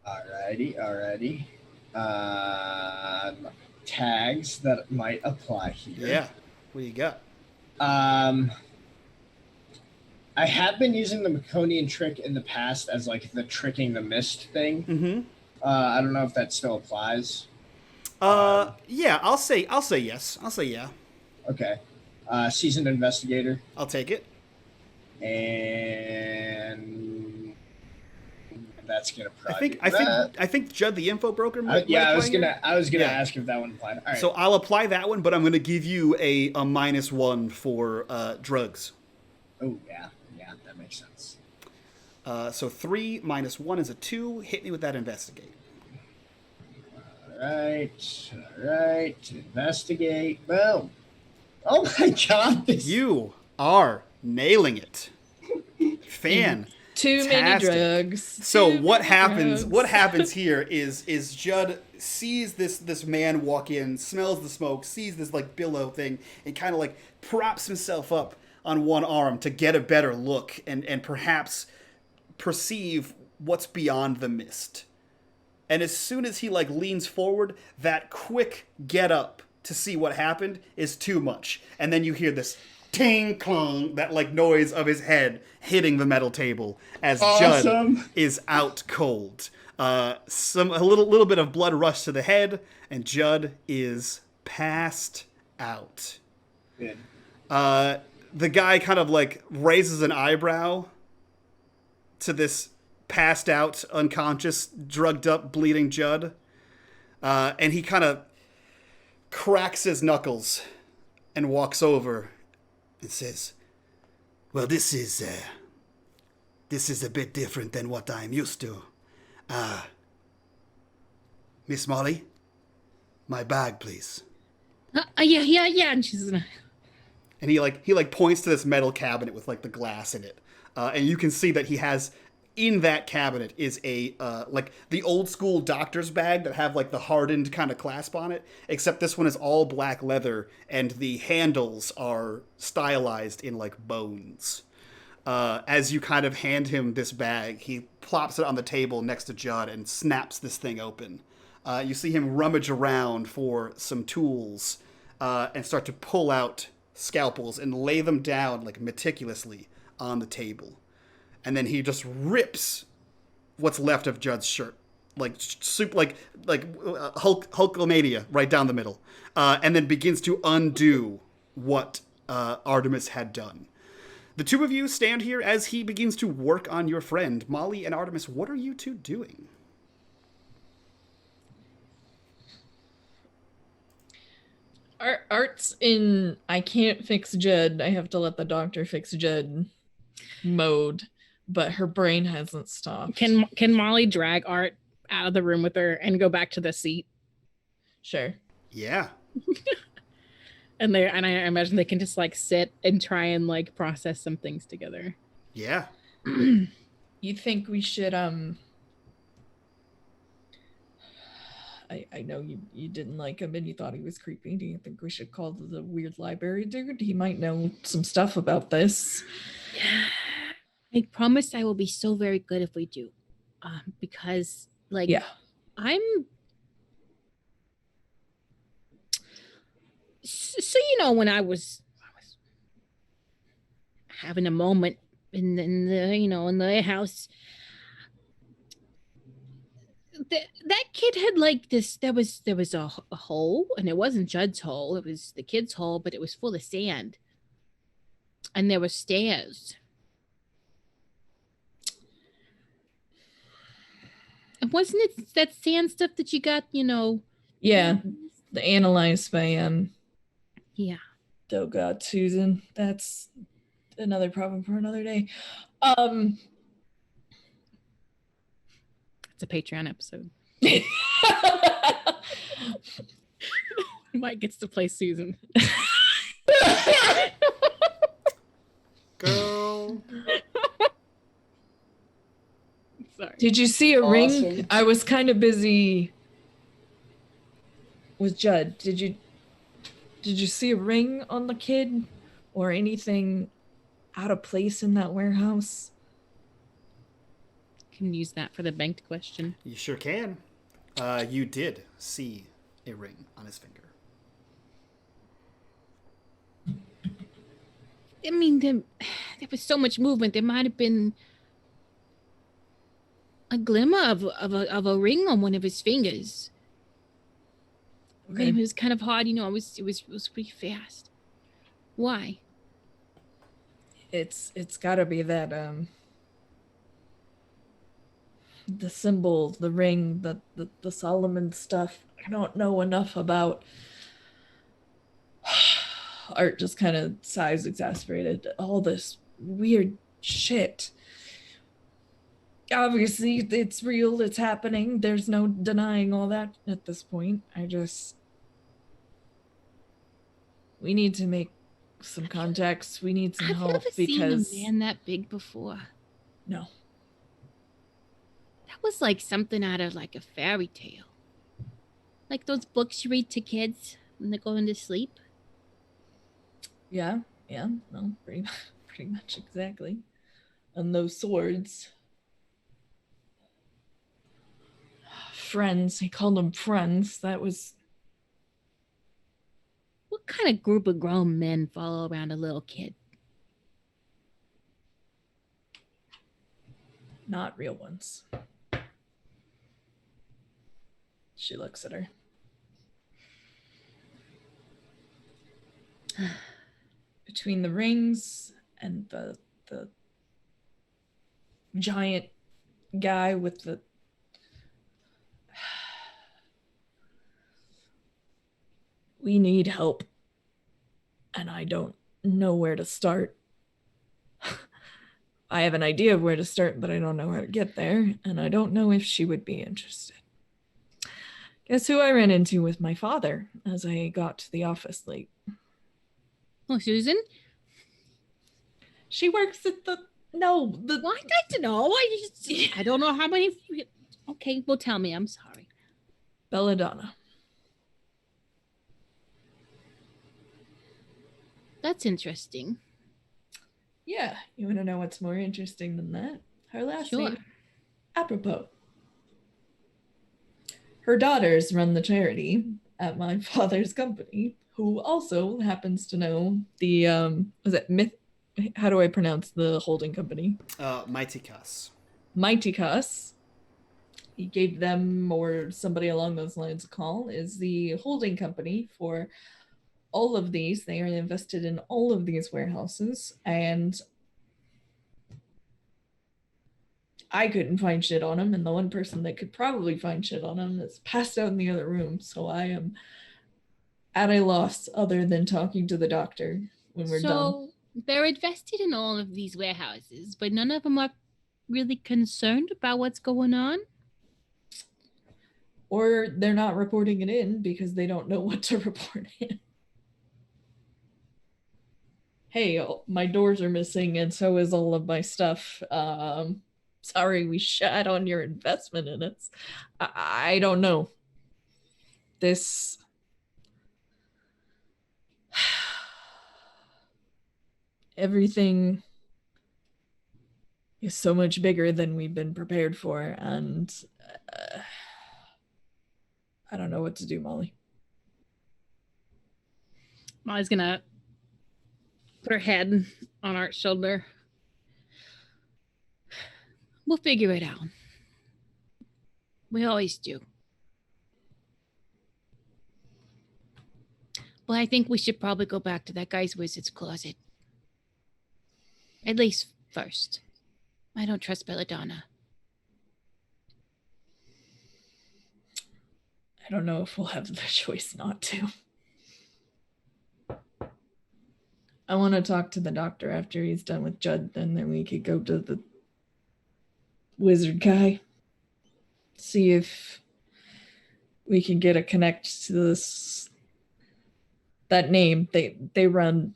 Alrighty. Tags that might apply here. Yeah. What do you got? I have been using the Maconian trick in the past as like the tricking the mist thing. Mm-hmm. I don't know if that still applies. Yeah, I'll say yes. I'll say yeah. Okay. Seasoned investigator. I'll take it. And that's gonna probably. I think Judd the info broker might. I was apply gonna here. ask if that one applied. All right. So I'll apply that one, but I'm gonna give you a -1 for drugs. Oh yeah, that makes sense. So 3 minus 1 is a 2. Hit me with that investigate. All right. Investigate. Boom. Oh my God! You are nailing it. Fan. Too many drugs. So Too what many happens? drugs. What happens here is Judd sees this man walk in, smells the smoke, sees this like billow thing, and kind of like props himself up on one arm to get a better look, and perhaps perceive what's beyond the mist. And as soon as he like leans forward, that quick get up to see what happened is too much. And then you hear this ting clong, that like noise of his head hitting the metal table as Judd is out cold. A little bit of blood rush to the head, and Judd is passed out. Good. The guy kind of like raises an eyebrow to this passed out, unconscious, drugged up, bleeding Judd. And he kind of cracks his knuckles and walks over and says, well, this is a bit different than what I'm used to. Miss Molly, my bag, please. Yeah. And she's gonna... And he points to this metal cabinet with like the glass in it. And you can see that he has, in that cabinet is a like the old school doctor's bag that have like the hardened kind of clasp on it, except this one is all black leather and the handles are stylized in like bones. As you kind of hand him this bag, he plops it on the table next to Judd and snaps this thing open. You see him rummage around for some tools and start to pull out scalpels and lay them down like meticulously on the table. And then he just rips what's left of Judd's shirt, like Hulkamania right down the middle, and then begins to undo what Artemis had done. The two of you stand here as he begins to work on your friend. Molly and Artemis, what are you two doing? Art's in I can't fix Judd, I have to let the doctor fix Judd mode, but her brain hasn't stopped. Can Molly drag Art out of the room with her and go back to the seat? Sure. Yeah. And I imagine they can just like sit and try and like process some things together. Yeah. You think we should I know you didn't like him and you thought he was creepy. Do you think we should call the weird library dude? He might know some stuff about this. I promise I will be so very good if we do. Because like yeah. I'm so when I was having a moment in the in the house, that kid had like this. There was a hole, and it wasn't Judd's hole. It was the kid's hole, but it was full of sand, and there were stairs. And wasn't it that sand stuff that you got? Yeah, the analyzed by Yeah. Oh God, Susan, that's another problem for another day. It's a Patreon episode. Mike gets to play Susan. Girl. Sorry. Did you see a ring? I was kind of busy with Judd. Did you see a ring on the kid or anything out of place in that warehouse? Can use that for the banked question. You sure can. You did see a ring on his finger. I mean, there was so much movement. There might have been a glimmer of a ring on one of his fingers. Okay. It was kind of hard, it was pretty fast. Why? It's gotta be that the symbol, the ring, the Solomon stuff. I don't know enough about. Art just kind of sighs, exasperated. All this weird shit. Obviously, it's real. It's happening. There's no denying all that at this point. We need to make some contacts. We need some help I've never because seen a man that big before. No. That was like something out of like a fairy tale. Like those books you read to kids when they're going to sleep. Yeah, no, pretty much exactly. And those swords. friends. He called them friends. That was... What kind of group of grown men follow around a little kid? Not real ones. She looks at her. Between the rings and the giant guy with the... We need help. And I don't know where to start. I have an idea of where to start, but I don't know how to get there, and I don't know if she would be interested. Guess who I ran into with my father as I got to the office late? Oh, Susan? She works at the... No, the... Well, I'd like to know. I don't know how many... Okay, well, tell me. I'm sorry. Belladonna. That's interesting. Yeah, you want to know what's more interesting than that? Her last Sure. name, apropos. Her daughters run the charity at my father's company, who also happens to know the, was it Myth? How do I pronounce the holding company? Mighty Cuss. Mighty Cuss. He gave them, or somebody along those lines, a call, is the holding company for all of these. They are invested in all of these warehouses, and I couldn't find shit on them, and the one person that could probably find shit on them is passed out in the other room, so I am at a loss other than talking to the doctor when we're done. So they're invested in all of these warehouses, but none of them are really concerned about what's going on? Or they're not reporting it in because they don't know what to report in. Hey, my doors are missing and so is all of my stuff. Sorry, we shat on your investment in it. I don't know. This... Everything is so much bigger than we've been prepared for, and I don't know what to do, Molly. Molly's gonna put her head on Art's shoulder. We'll figure it out. We always do. Well, I think we should probably go back to that guy's wizard's closet. At least first. I don't trust Belladonna. I don't know if we'll have the choice not to. I want to talk to the doctor after he's done with Judd, and then we could go to the wizard guy. See if we can get a connect to this... That name. They run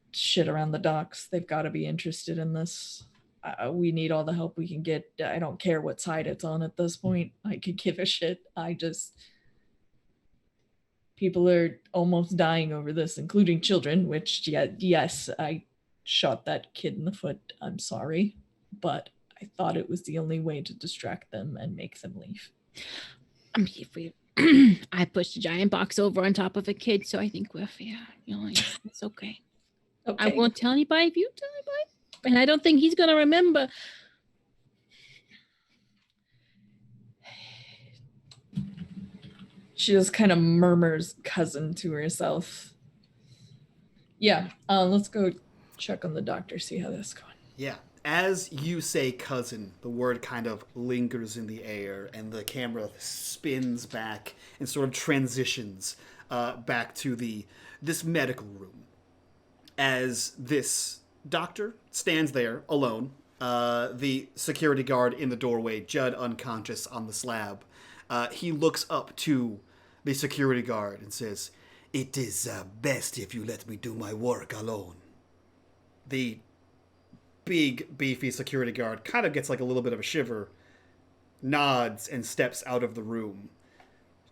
shit around the docks. They've got to be interested in this. We need all the help we can get. I don't care what side it's on at this point. I could give a shit. People are almost dying over this, including children, which, yeah, yes, I shot that kid in the foot. I'm sorry, but I thought it was the only way to distract them and make them leave. I mean, if we... I pushed a giant box over on top of a kid, so I think we're fair. You know, it's okay. Okay. I won't tell anybody if you tell anybody. And I don't think he's going to remember. She just kind of murmurs cousin to herself. Yeah, let's go check on the doctor, see how that's going. Yeah. As you say cousin, the word kind of lingers in the air, and the camera spins back and sort of transitions back to this medical room. As this doctor stands there alone, the security guard in the doorway, Judd unconscious on the slab, he looks up to the security guard and says, "It is best if you let me do my work alone." The big, beefy security guard kind of gets like a little bit of a shiver, nods, and steps out of the room,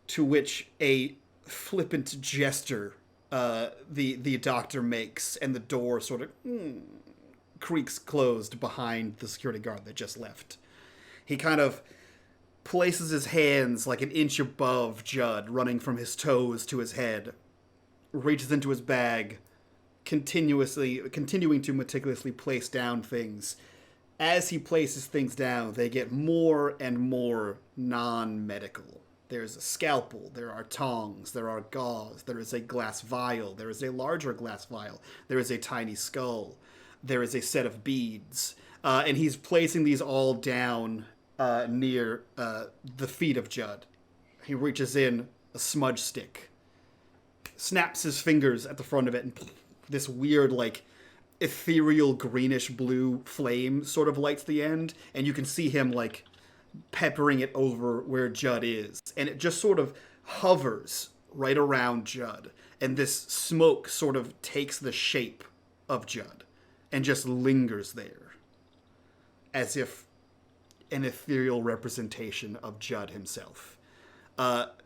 to which a flippant gesture the doctor makes, and the door sort of creaks closed behind the security guard that just left. He kind of places his hands like an inch above Judd, running from his toes to his head, reaches into his bag, continuing to meticulously place down things. As he places things down, they get more and more non-medical. There's a scalpel, there are tongs, there are gauze, there is a glass vial, there is a larger glass vial, there is a tiny skull, there is a set of beads, and he's placing these all down near the feet of Judd. He reaches in a smudge stick, snaps his fingers at the front of it, and this weird, like, ethereal greenish blue flame sort of lights the end, and you can see him, like, peppering it over where Judd is. And it just sort of hovers right around Judd. And this smoke sort of takes the shape of Judd and just lingers there, as if an ethereal representation of Judd himself.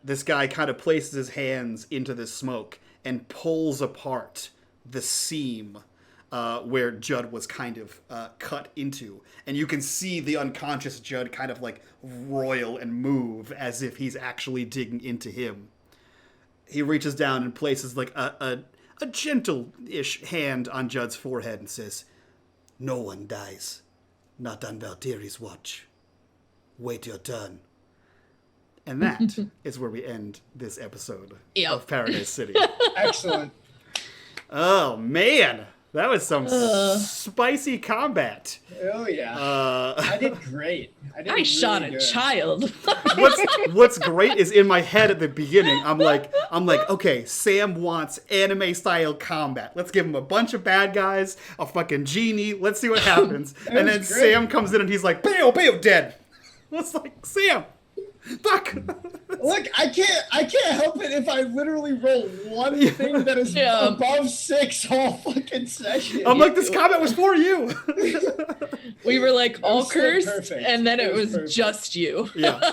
This guy kind of places his hands into this smoke and pulls apart the seam where Judd was kind of cut into. And you can see the unconscious Judd kind of like roil and move as if he's actually digging into him. He reaches down and places like a gentle-ish hand on Judd's forehead and says, "No one dies. Not on Valtiri's watch. Wait your turn." And that is where we end this episode of Paradise City. Excellent. Oh, man. That was some spicy combat. Oh, yeah. I did great. I shot a child. What's great is in my head at the beginning, I'm like, okay, Sam wants anime-style combat. Let's give him a bunch of bad guys, a fucking genie. Let's see what happens. And then great. Sam comes in and he's like, "Bayo, dead." It's like, Sam, fuck. Look, I can't help it if I literally roll one thing that is above 6 all fucking session. I'm like, this combat was for you. We were like all cursed, and then it was just you. Yeah.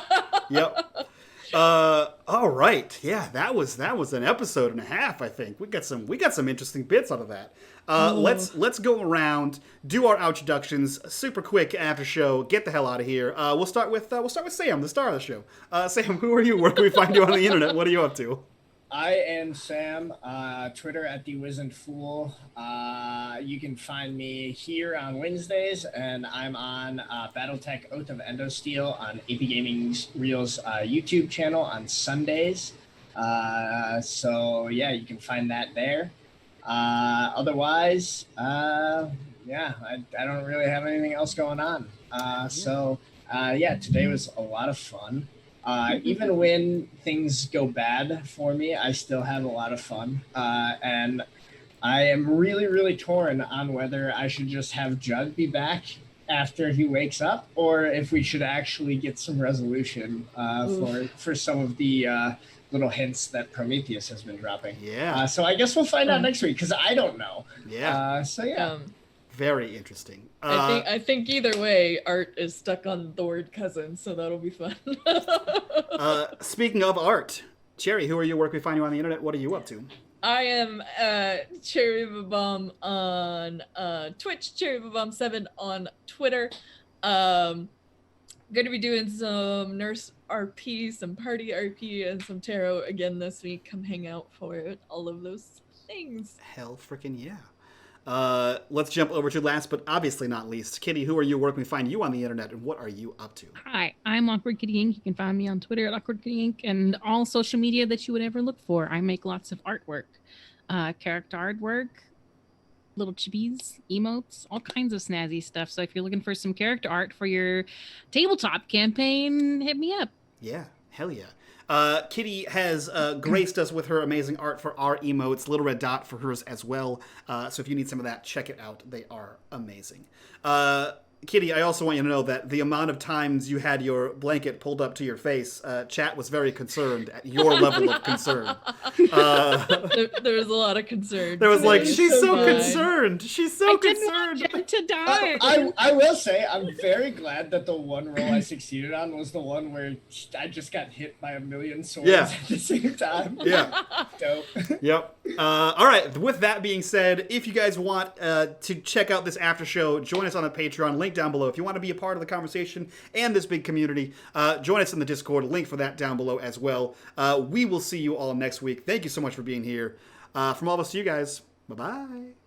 Yep. All right. Yeah, that was an episode and a half, I think. We got some interesting bits out of that. Let's go around, do our introductions super quick after show, get the hell out of here. We'll start with Sam, the star of the show. Sam, who are you? Where can we find you on the internet? What are you up to? I am Sam, Twitter at @TheWizenedFool. You can find me here on Wednesdays, and I'm on Battletech Oath of Endosteel on AP Gaming's Reels YouTube channel on Sundays. So yeah, you can find that there. Otherwise, I don't really have anything else going on. Today was a lot of fun. Even when things go bad for me, I still have a lot of fun. And I am really, really torn on whether I should just have Judd be back after he wakes up, or if we should actually get some resolution for some of the little hints that Prometheus has been dropping. Yeah. So I guess we'll find out next week, because I don't know. Yeah. Very interesting. I think either way, Art is stuck on the word cousin, so that'll be fun. Speaking of Art, Cherry, who are you? Where can we find you on the internet? What are you up to? I am Cherry Babam on Twitch, Cherry Babam7 on Twitter. Going to be doing some nurse RP, some party RP, and some tarot again this week. Come hang out for it. All of those things. Hell freaking yeah. Let's jump over to last but obviously not least. Kitty, who are you? Where can we find you on the internet, and what are you up to? Hi, I'm Awkward Kitty Inc. You can find me on Twitter at Awkward Kitty Inc. and all social media that you would ever look for. I make lots of artwork, character artwork, little chibis, emotes, all kinds of snazzy stuff. So if you're looking for some character art for your tabletop campaign, hit me up. Yeah, hell yeah. Kitty has graced us with her amazing art for our emotes, Little Red Dot for hers as well. So if you need some of that, check it out. They are amazing. Kitty, I also want you to know that the amount of times you had your blanket pulled up to your face, chat was very concerned at your level of concern. There was a lot of concern. There was like, she's so concerned. She's so concerned. I didn't want Jen to die. I will say, I'm very glad that the one roll I succeeded on was the one where I just got hit by a million swords at the same time. Yeah. Dope. Yep. All right. With that being said, if you guys want to check out this after show, join us on the Patreon. Link down below. If you want to be a part of the conversation and this big community, join us in the Discord. Link for that down below as well. We will see you all next week. Thank you so much for being here. From all of us to you guys, bye-bye.